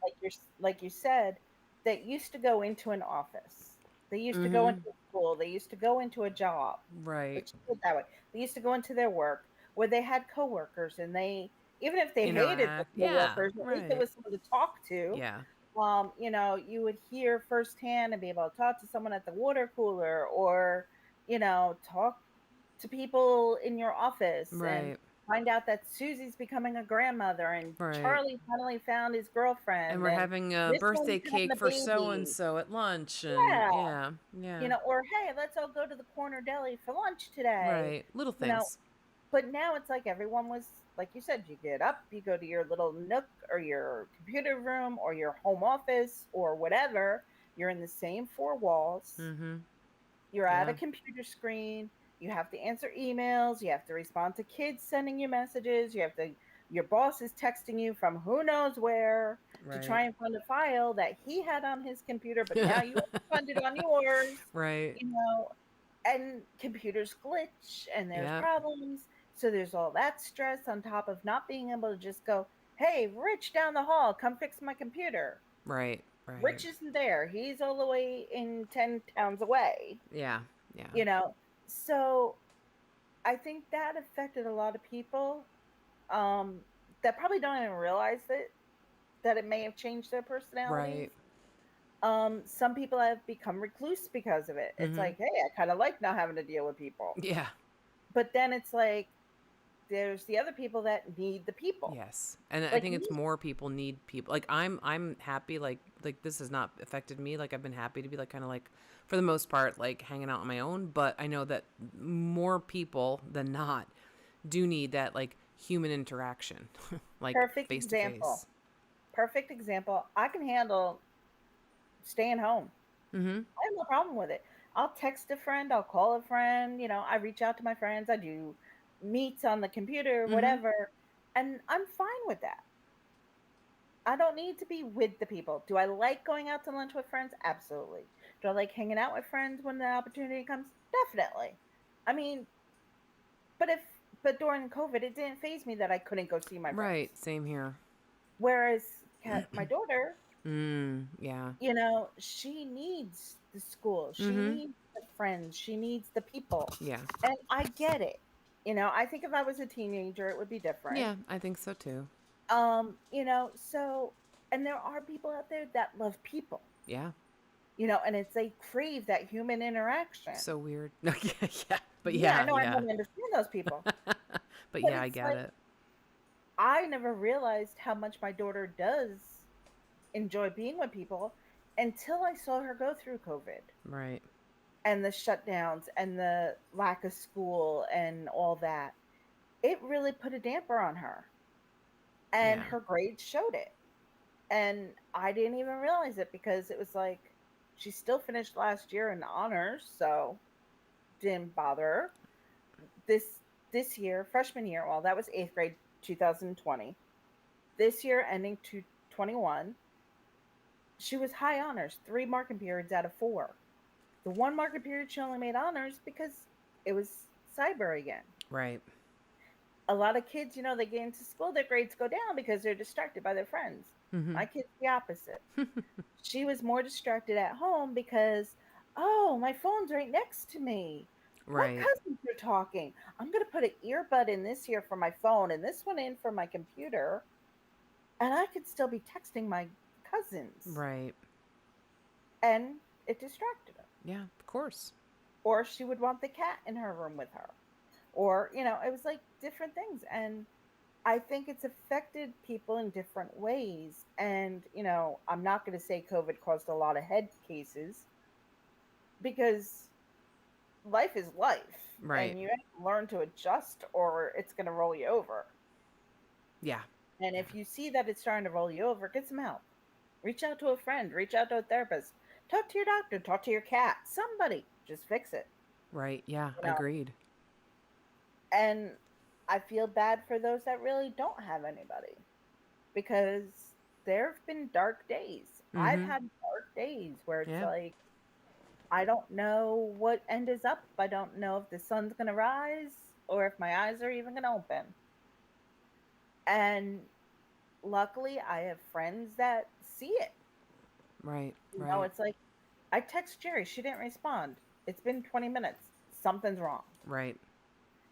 like you said, that used to go into an office. They used to go into Mm-hmm. a school. They used to go into a job. Right. Let's just put it that way. They used to go into their work where they had coworkers, and they, even if they hated the Interact. Yeah. coworkers, at least there Right. was someone to talk to. Yeah. You would hear firsthand and be able to talk to someone at the water cooler, or, talk to people in your office and Right. find out that Susie's becoming a grandmother and Right. Charlie finally found his And girlfriend we're and having a this birthday one's having cake a for so and baby. so at lunch, and Yeah. yeah. Yeah. Or hey, let's all go to the corner deli for lunch today. Right. Little You know, things. but now it's like everyone was, like you said, you get up, you go to your little nook or your computer room or your home office or whatever. You're in the same four walls. Mm-hmm. You're at a Yeah. computer screen. You have to answer emails. You have to respond to kids sending you messages. Your boss is texting you from who knows where to Right. try and find a file that he had on his computer, but now you have to find it on yours, Right. you know, and computers glitch and there's Yeah. problems. So there's all that stress on top of not being able to just go, hey, Rich down the hall, come fix my computer. Right. Right. Rich isn't there. He's all the way in 10 towns away, Yeah. Yeah. you know. So I think that affected a lot of people, um, that probably don't even realize that it may have changed their personalities. Right. Some people have become recluse because of it. It's Mm-hmm. like, hey, I kind of like not having to deal with people. Yeah. But then it's like there's the other people that need the people. Yes. And I Like think it's me. more people need people. Like I'm happy, like this has not affected me. Like I've been happy to be like kind of like for the most part like hanging out on my own, but I know that more people than not do need that like human interaction. Like Perfect face to example. face. Perfect example. I can handle staying home. Mm-hmm. I have no problem with it. I'll text a friend, I'll call a friend, I reach out to my friends, I do meets on the computer, Mm-hmm. whatever, and I'm fine with that. I don't need to be with the people. Do I like going out to lunch with friends? Absolutely. Do I like hanging out with friends when the opportunity comes? Definitely. I mean, but if but during COVID, it didn't phase me that I couldn't go see my Right. friends. Same here. Whereas my daughter, Yeah. she needs the school, she Mm-hmm. needs the friends, she needs the people, Yeah. and I get it. I think if I was a teenager, it would be different. Yeah, I think so too. So and there are people out there that love people, Yeah. and it's they crave that human interaction. So weird. Yeah, yeah. But Yeah, I yeah, know I yeah. don't understand those people, But but yeah, I it's get like it. I never realized how much my daughter does enjoy being with people until I saw her go through COVID Right. and the shutdowns and the lack of school and all that. It really put a damper on her, and Yeah. her grades showed it. And I didn't even realize it because it was like she still finished last year in honors, so didn't bother her. This year, freshman year, well, that was 8th grade 2020. This year ending to 21, she was high honors, 3 marking periods out of 4. The one marking period she only made honors because it was cyber again. Right. A lot of kids, they get into school, their grades go down because they're distracted by their friends. Mm-hmm. My kid's the opposite. She was more distracted at home because, oh, my phone's right next to me. What Right. cousins are talking? I'm going to put an earbud in this ear for my phone and this one in for my computer, and I could still be texting my cousins. Right. And it distracted her. Yeah, of course. Or she would want the cat in her room with her. Or, it was like different things. And I think it's affected people in different ways. And, I'm not going to say COVID caused a lot of head cases because life is life Right. and you have to learn to adjust or it's going to roll you over. Yeah. And Yeah. if you see that it's starting to roll you over, get some help. Reach out to a friend, reach out to a therapist, talk to your doctor, talk to your cat, somebody. Just fix it. Right. Yeah. You know, Agreed. and I feel bad for those that really don't have anybody because there have been dark days. I've Mm-hmm. had dark days where it's Yeah. like I don't know what end is up. I don't know if the sun's going to rise or if my eyes are even going to open. And luckily, I have friends that see it. Right. Right. It's like I text Jerry, she didn't respond. It's been 20 minutes. Something's wrong. Right.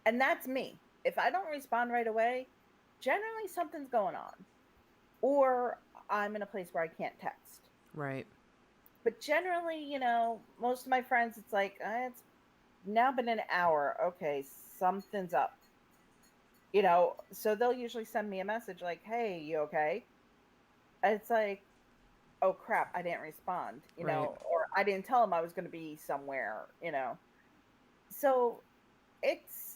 And that's me. If I don't respond right away, generally something's going on. Or I'm in a place where I can't text. Right. But generally, most of my friends, it's like, it's now been an hour. Okay, something's up. So they'll usually send me a message like, hey, you okay? And it's like, oh crap, I didn't respond, Right. or I didn't tell them I was going to be somewhere. So it's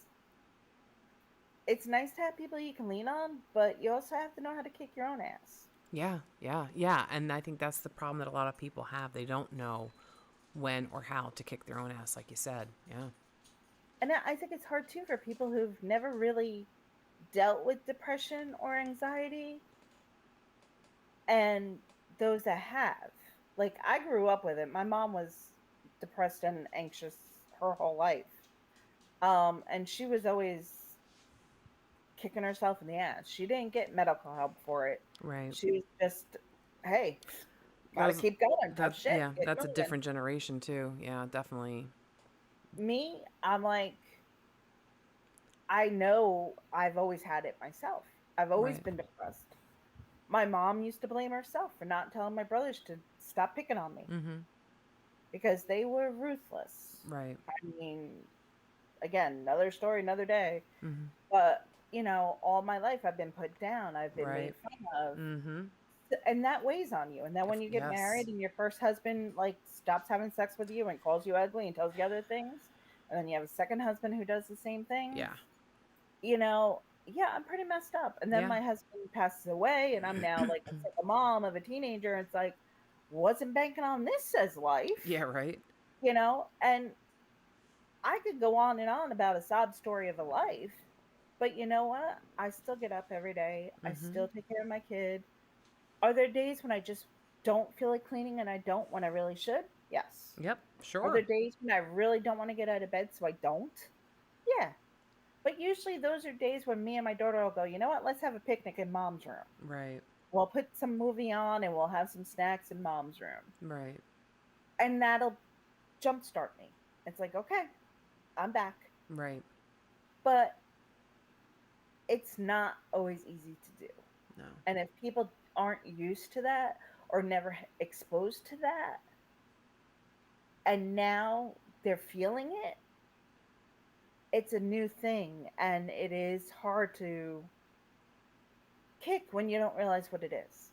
it's nice to have people you can lean on, but you also have to know how to kick your own ass. Yeah. Yeah. Yeah. And I think that's the problem that a lot of people have. They don't know when or how to kick their own ass, like you said. Yeah. And I think it's hard too for people who've never really dealt with depression or anxiety, and those that have. Like I grew up with it. My mom was depressed and anxious her whole life. And she was always kicking herself in the ass. She didn't get medical help for it. Right. She was just, hey, That gotta was keep going, tough that. shit, Yeah. get That's a moving. different generation too. Yeah. Definitely. Me, I'm like, I know I've always had it myself. I've always Right. been depressed. My mom used to blame herself for not telling my brothers to stop picking on me Mm-hmm. because they were ruthless. Right. I mean, again, another story, another day. Mm-hmm. But, all my life I've been put down, I've been Right. made fun of. Mm-hmm. And that weighs on you. And then when you get Yes. married and your first husband like stops having sex with you and calls you ugly and tells you other things, and then you have a second husband who does the same things, Yeah. yeah, I'm pretty messed up. And then Yeah. my husband passes away, and I'm now like a single mom of a teenager. And it's like, wasn't banking on this as life. Yeah. Right. And I could go on and on about a sob story of a life, but you know what? I still get up every day. I Mm-hmm. still take care of my kid. Are there days when I just don't feel like cleaning and I don't when I really should? Yes. Yep. Are there Sure. days when I really don't want to get out of bed so I don't? Yeah. But usually those are days when me and my daughter will go, you know what? Let's have a picnic in mom's room. Right. We'll put some movie on and we'll have some snacks in mom's room. Right. And that'll jumpstart me. It's like, okay, I'm back. Right. But it's not always easy to do. No. And if people aren't used to that or never exposed to that, and now they're feeling it, it's a new thing. And it is hard to kick when you don't realize what it is.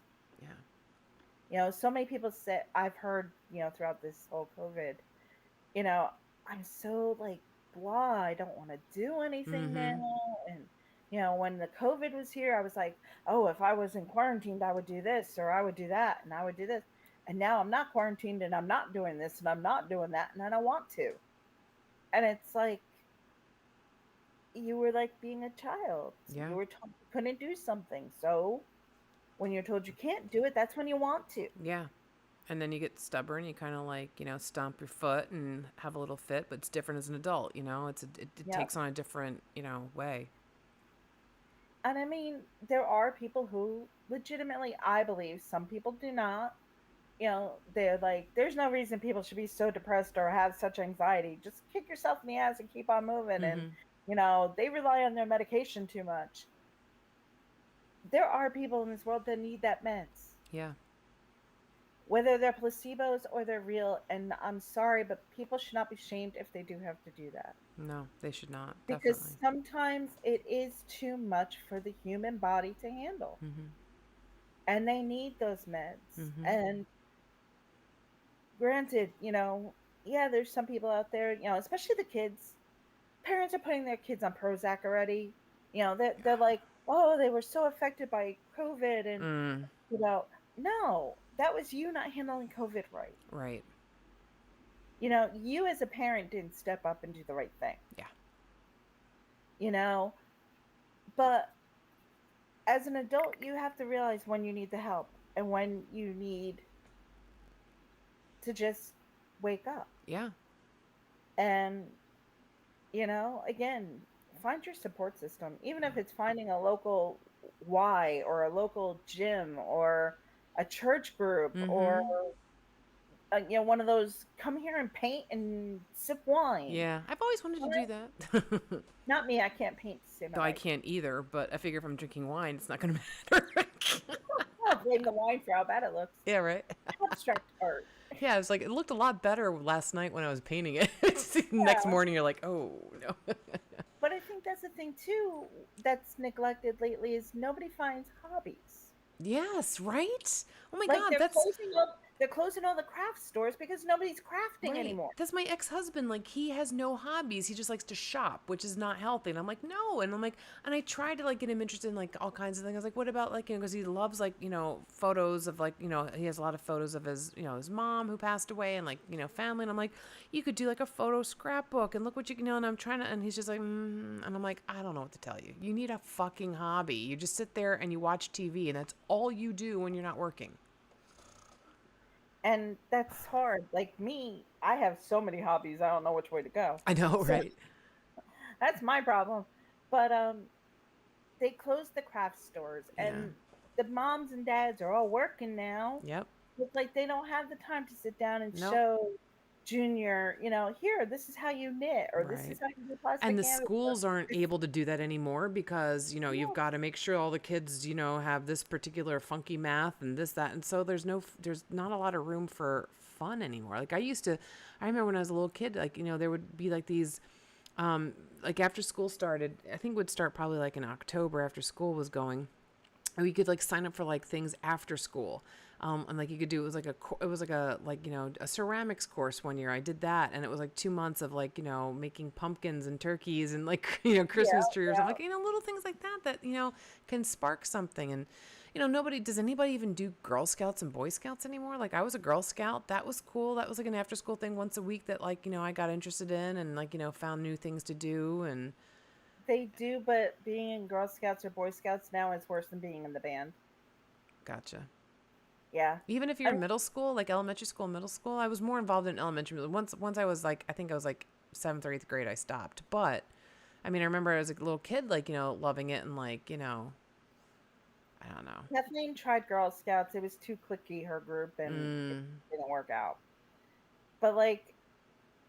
Yeah. So many people say, I've heard, throughout this whole COVID, you know, I'm so like blah. I don't want to do anything now. Mm-hmm. And, when the COVID was here, I was like, oh, if I wasn't quarantined, I would do this or I would do that and I would do this. And now I'm not quarantined and I'm not doing this and I'm not doing that and I don't want to. And it's like, you were like being a child. Yeah. You were told you couldn't do something. So when you're told you can't do it, that's when you want to. Yeah. And then you get stubborn. You kind of like, stomp your foot and have a little fit, but it's different as an adult. It Yeah. takes on a different, way. And I mean, there are people who legitimately, I believe, some people do not. They're like, there's no reason people should be so depressed or have such anxiety. Just kick yourself in the ass and keep on moving. And, Mm-hmm. they rely on their medication too much. There are people in this world that need that meds, Yeah. whether they're placebos or they're real. And I'm sorry, but people should not be shamed if they do have to do that. No, they should not. Because Definitely. sometimes it is too much for the human body to handle. Mm-hmm. And they need those meds. Mm-hmm. And granted, yeah, there's some people out there, especially the kids. Parents are putting their kids on Prozac already. They're like, oh, they were so affected by COVID. And, Mm. no, that was you not handling COVID right. Right. You as a parent didn't step up and do the right thing. Yeah. You know, but as an adult, you have to realize when you need the help and when you need to just wake up. Yeah. And, again, find your support system, even Yeah. if it's finding a local Y or a local gym or a church group or, Mm-hmm. one of those come here and paint and sip wine. Yeah. I've always wanted to do that. Not me, I can't paint to save my Though I life. can't either, but I figure if I'm drinking wine, it's not going to matter. I'll blame the wine for how bad it looks. Yeah, right. Abstract art. Yeah, I was like, it looked a lot better last night when I was painting it. Next Yeah. morning, you're like, oh, no. But I think that's the thing too that's neglected lately is nobody finds hobbies. Yes, right? Oh my Like God, that's they're closing all the craft stores because nobody's crafting right. anymore. That's my ex-husband. Like, he has no hobbies. He just likes to shop, which is not healthy. And I'm like, no. And I'm like, and I tried to like get him interested in like all kinds of things. I was like, what about like, because he loves like, photos of like, he has a lot of photos of his, his mom who passed away and like, family. And I'm like, you could do like a photo scrapbook and look what you can, and I'm trying to, and he's just like, and I'm like, I don't know what to tell you. You need a fucking hobby. You just sit there and you watch TV and that's all you do when you're not working. And that's hard. Like me, I have so many hobbies, I don't know which way to go. I know, So right? that's my problem. But they closed the craft stores Yeah. and the moms and dads are all working now. Yep. It's like they don't have the time to sit down and Nope. show Junior, here, this is how you knit or this Right. is how you do plastic And the canvas. Or schools aren't this, able to do that anymore because, you've no. got to make sure all the kids, have this particular funky math and this, that. And so there's not a lot of room for fun anymore. Like I remember when I was a little kid, like, there would be like these, like after school started, I think it would start probably like in October after school was going. We could like sign up for like things after school. And like you could do, it was like a ceramics course one year. I did that. And it was like 2 months of like, making pumpkins and turkeys and like, Yeah, Christmas tree or yeah. something, like, little things like that, can spark something. And, nobody, does anybody even do Girl Scouts and Boy Scouts anymore? Like, I was a Girl Scout. That was cool. That was like an after school thing once a week that, like, I got interested in and, like, found new things to do. And They do, but being in Girl Scouts or Boy Scouts now is worse than being in the band. gotcha. Yeah. Even if I you're in middle school, like elementary school, middle school, I was more involved in elementary. Once I was like, I think I was like seventh or eighth grade, I stopped. But I mean, I remember as a little kid, like, loving it and like, I don't know. Kathleen tried Girl Scouts. It was too cliquey, her group, and it Mm, didn't work out. But like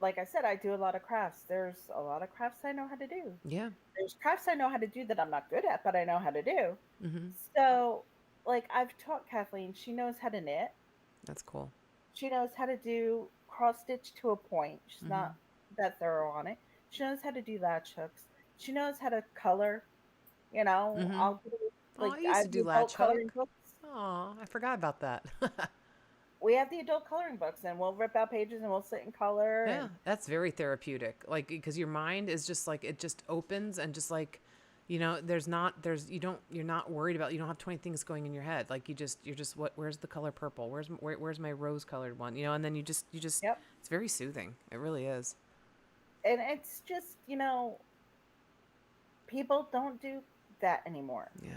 I said, I do a lot of crafts. There's a lot of crafts I know how to do. yeah. There's crafts I know how to do that I'm not good at, but I know how to do. Hmm. So, like I've taught Kathleen, she knows how to knit. That's cool. She knows how to do cross stitch to a point. She's Hmm. not that thorough on it. She knows how to do latch hooks. She knows how to color. Hmm. I'll do Oh, like I I used to have the do adult latch coloring hook. books. Oh, I forgot about that. We have the adult coloring books, and we'll rip out pages and we'll sit in color. Yeah, And that's very therapeutic. Like, because your mind is just like, it just opens and just like, you're not worried about, you don't have 20 things going in your head. Like, you're just, where's the color purple? Where's my rose colored one? And then you just, yep, it's very soothing. It really is. and it's just people don't do that anymore. Yeah.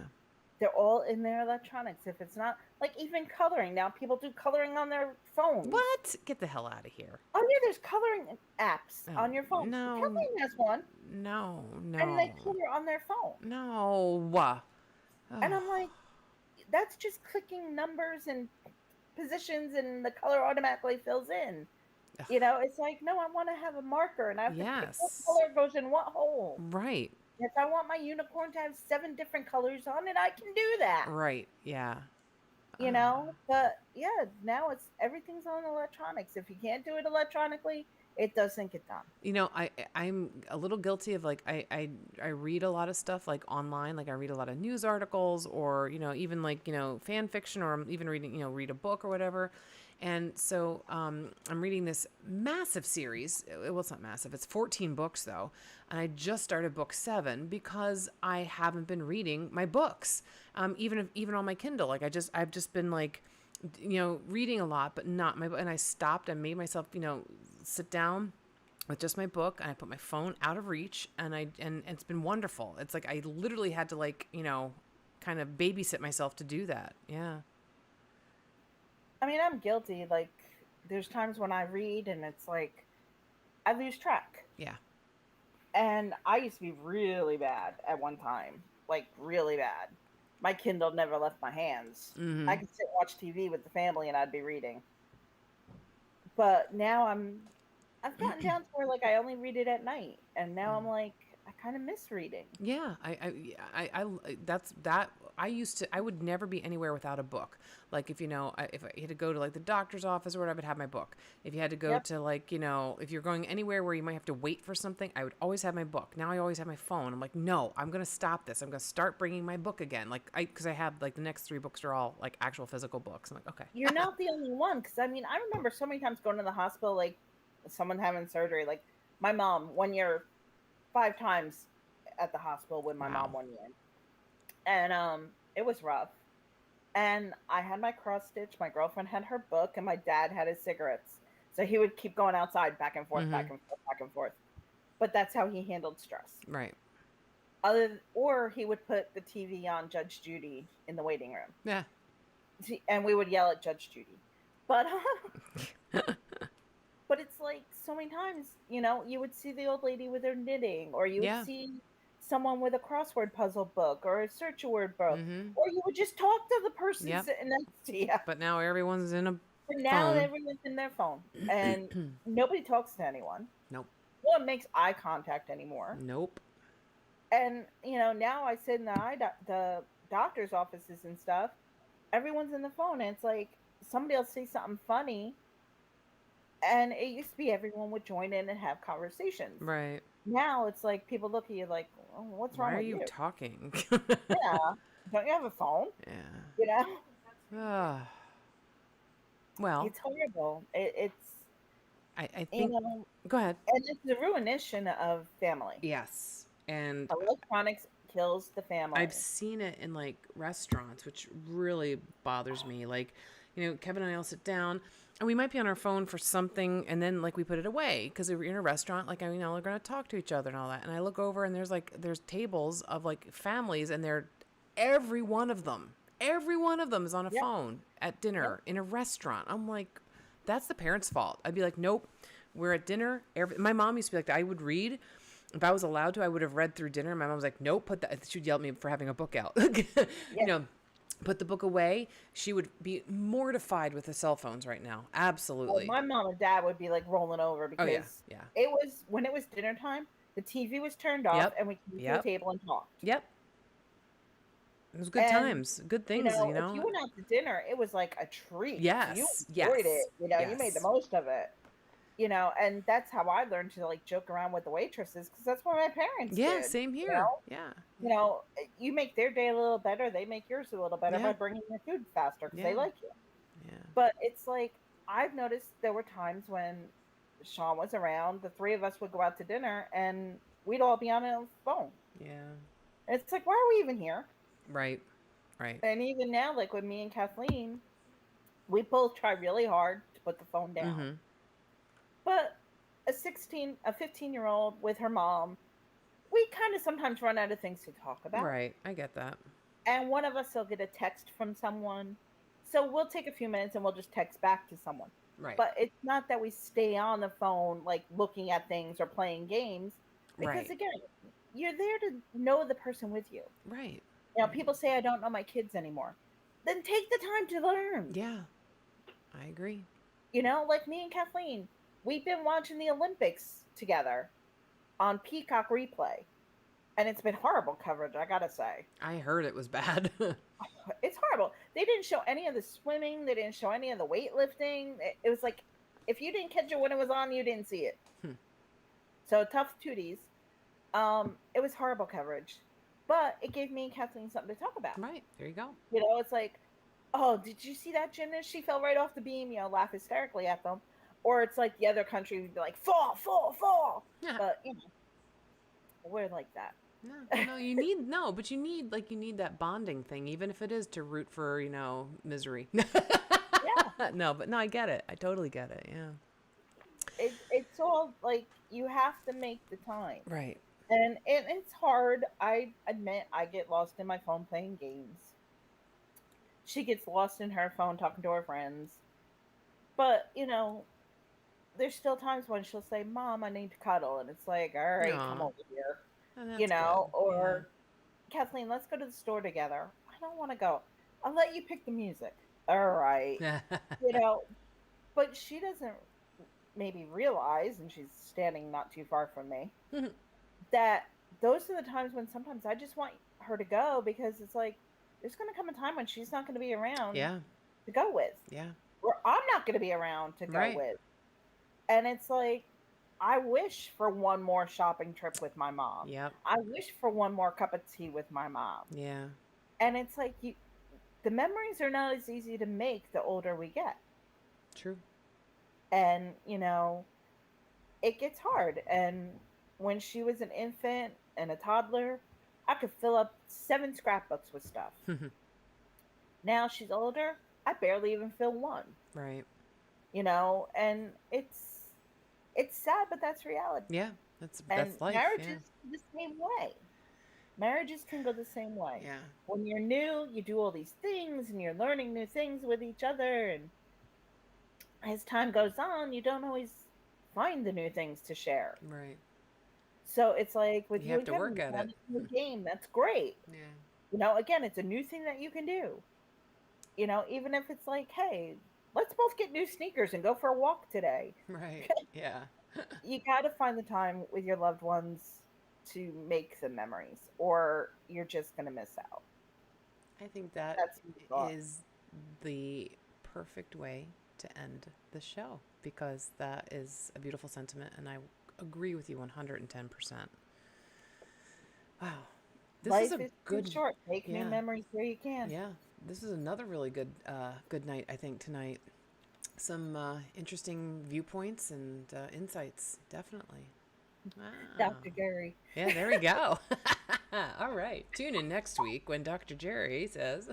They're all in their electronics. If it's not like even coloring now, people do coloring on their phones. What? Get the hell out of here. Oh yeah, there's coloring apps Oh, on your phone. no, Kathleen has one, no, and they no, color on their phone. no. And Oh, I'm like, that's just clicking numbers and positions, and the color automatically fills in. It's like, no, I want to have a marker, and I have to pick what yes. color goes in what hole. Right. If I want my unicorn to have 7 different colors on it, I can do that. Right. Yeah. But yeah, now it's everything's on electronics. If you can't do it electronically, it doesn't get done. I'm a little guilty of like I read a lot of stuff like online, like I read a lot of news articles or even like fan fiction, or I'm even reading read a book or whatever. And so I'm reading this massive series. Well, it's not massive. It's 14 books though, and I just started book 7 because I haven't been reading my books, even on my Kindle. Like I've just been like reading a lot, but not my book. And I stopped. I made myself sit down with just my book, and I put my phone out of reach, and it's been wonderful. It's like I literally had to like kind of babysit myself to do that. Yeah. I mean, I'm guilty. Like, there's times when I read and it's like I lose track. Yeah. And I used to be really bad at one time, like really bad. My Kindle never left my hands. I Mm-hmm. could sit and watch TV with the family and I'd be reading. But now I've gotten down to where like I only read it at night, and now I'm like I kind of miss reading. Yeah, that's that. I would never be anywhere without a book. Like if I had to go to like the doctor's office or whatever, I'd have my book. If you had to go Yep. to like, if you're going anywhere where you might have to wait for something, I would always have my book. Now I always have my phone. I'm like, no, I'm going to stop this. I'm going to start bringing my book again. Because I have like the next 3 books are all like actual physical books. I'm like, okay. You're not the only one, because I mean I remember so many times going to the hospital, like someone having surgery. Like my mom 1 year, 5 times at the hospital with my Wow. mom 1 year, and it was rough. And I had my cross stitch, my girlfriend had her book, and my dad had his cigarettes. So he would keep going outside, back and forth, Mm-hmm. back and forth, back and forth. But that's how he handled stress. Right. Or he would put the TV on Judge Judy in the waiting room, Yeah. and we would yell at Judge Judy. But but it's like so many times, you would see the old lady with her knitting, or you would Yeah. see someone with a crossword puzzle book or a search a word book, Mm-hmm. or you would just talk to the person Yep. sitting next to you. But now everyone's in a But now phone. everyone's in their phone, and nobody talks to anyone. Nope. No one makes eye contact anymore. Nope. And now I sit in the doctor's offices and stuff. Everyone's in the phone, and it's like somebody will say something funny, and it used to be everyone would join in and have conversations. Right. Now it's like people look at you like, oh, "What's Why wrong are with you you? talking? Yeah, don't you have a phone? Yeah. You know, Ah, well, it's horrible. It's I you think. know, Go ahead. and it's the ruination of family. Yes. And Electronics kills the family. I've seen it in like restaurants, which really bothers me. Like, Kevin and I will sit down and we might be on our phone for something and then like we put it away because we're in a restaurant, like, we're going to talk to each other and all that. And I look over and there's tables of like families and every one of them is on a Yep. phone at dinner Yep. in a restaurant. I'm like, that's the parents' fault. I'd be like, nope, we're at dinner. My mom used to be like, I would read. If I was allowed to, I would have read through dinner. My mom was like, nope, put that. She'd yell at me for having a book out. Yeah. Put the book away. She would be mortified with the cell phones right now. Well, Absolutely. my mom and dad would be like rolling over Oh, yeah. because Yeah. it was when it was dinner time, the TV was turned off Yep. and we came to the Yep. table and talked. Yep. It was good And times. Good things, if you went out to dinner, it was like a treat. You Yes. enjoyed Yes. it. You made the Yes. most of it. And that's how I learned to like joke around with the waitresses because that's what my parents Yeah. did. Same You here. know, Yeah. you make their day a little better, they make yours a little better Yeah. by bringing your food faster because they Yeah. like you. Yeah. But it's like I've noticed there were times when Sean was around, the three of us would go out to dinner and we'd all be on a phone. Yeah. And it's like, why are we even here? Right. Right. And even now, like with me and Kathleen, we both try really hard to put the phone down. Mm-hmm. But a 15-year-old with her mom, we kind of sometimes run out of things to talk about. Right. I get that. And one of us will get a text from someone. So we'll take a few minutes and we'll just text back to someone. Right. But it's not that we stay on the phone, like looking at things or playing games, because Right. again, you're there to know the person with you. Right. People say, I don't know my kids anymore. Then take the time to learn. Yeah. I agree. Like me and Kathleen, we've been watching the Olympics together on Peacock Replay. And it's been horrible coverage, I gotta say. I heard it was bad. It's horrible. They didn't show any of the swimming. They didn't show any of the weightlifting. It was like, if you didn't catch it when it was on, you didn't see it. So tough tooties. It was horrible coverage. But it gave me and Kathleen something to talk about. Right. There you go. It's like, oh, did you see that gymnast? She fell right off the beam, laugh hysterically at them. Or it's like the other country would be like, fall, fall, fall. Yeah. But, we're like that. No, but you need that bonding thing, even if it is to root for, misery. Yeah. No, but no, I get it. I totally get it. Yeah. It's all like you have to make the time. Right. And it's hard. I admit I get lost in my phone playing games. She gets lost in her phone talking to her friends. But, there's still times when she'll say, Mom, I need to cuddle. And it's like, all right, come Aw. over here. Oh, that's good. Or Kathleen, let's go to the store together. I don't want to go. I'll let you pick the music. All right. Yeah. But she doesn't maybe realize, and she's standing not too far from me, that those are the times when sometimes I just want her to go because it's like there's going to come a time when she's not going to be around to go with. Yeah. Or I'm not going to be around to go with. And it's like, I wish for one more shopping trip with my mom. Yep. I wish for one more cup of tea with my mom. Yeah. And it's like the memories are not as easy to make the older we get. True. And, it gets hard. And when she was an infant and a toddler, I could fill up 7 scrapbooks with stuff. Now she's older, I barely even fill one. Right. And it's sad, but that's reality. Yeah. That's life. Marriages the same way. Marriages can go the same way. Yeah. When you're new, you do all these things and you're learning new things with each other. And as time goes on, you don't always find the new things to share. Right. So it's like with You have to work at it. New game, that's great. Yeah. Again, it's a new thing that you can do. Even if it's like, hey, let's both get new sneakers and go for a walk today. Right. Yeah. You got to find the time with your loved ones to make the memories, or you're just going to miss out. I think that That's my thought. is the perfect way to end the show because that is a beautiful sentiment and I agree with you 110%. Wow. This Life is a is good too short. Make new yeah. memories where you can. Yeah. This is another really good good night I think tonight. Some interesting viewpoints and insights, definitely. Wow. Dr. Gary. Yeah, there we go. All right. Tune in next week when Dr. Jerry says,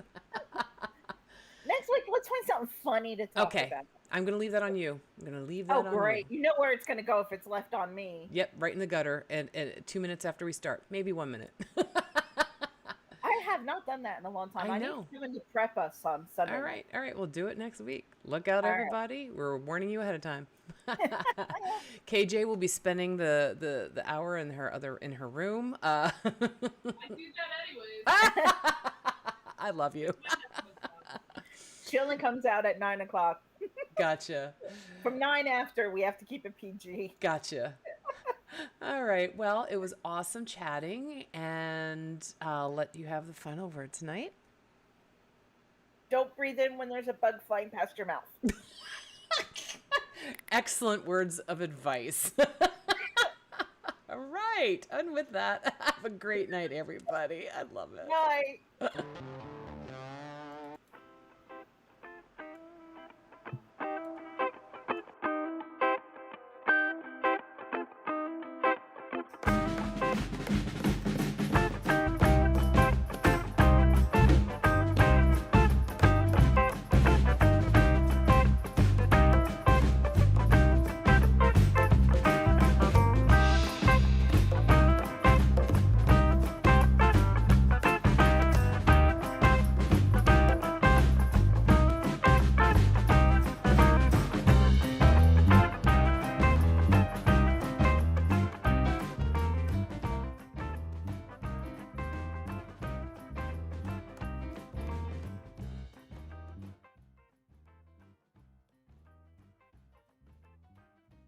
Next week, let's find something funny to talk okay, about. I'm going to leave that on you. I'm going to leave Oh, that on you. great. You know where it's going to go if it's left on me. Yep, right in the gutter. And 2 minutes after we start, maybe 1 minute. I have not done that in a long time. I I need know. someone to prep us on Sunday All night. right. All right. We'll do it next week. Look out, All right. everybody. We're warning you ahead of time. KJ will be spending the hour in her room. I do that anyways. I love you. Chilling comes out at 9 o'clock. Gotcha. From 9 after, we have to keep it PG. Gotcha. All right. Well, it was awesome chatting, and I'll let you have the final word tonight. Don't breathe in when there's a bug flying past your mouth. Excellent words of advice. All right. And with that, have a great night, everybody. I love it. Bye.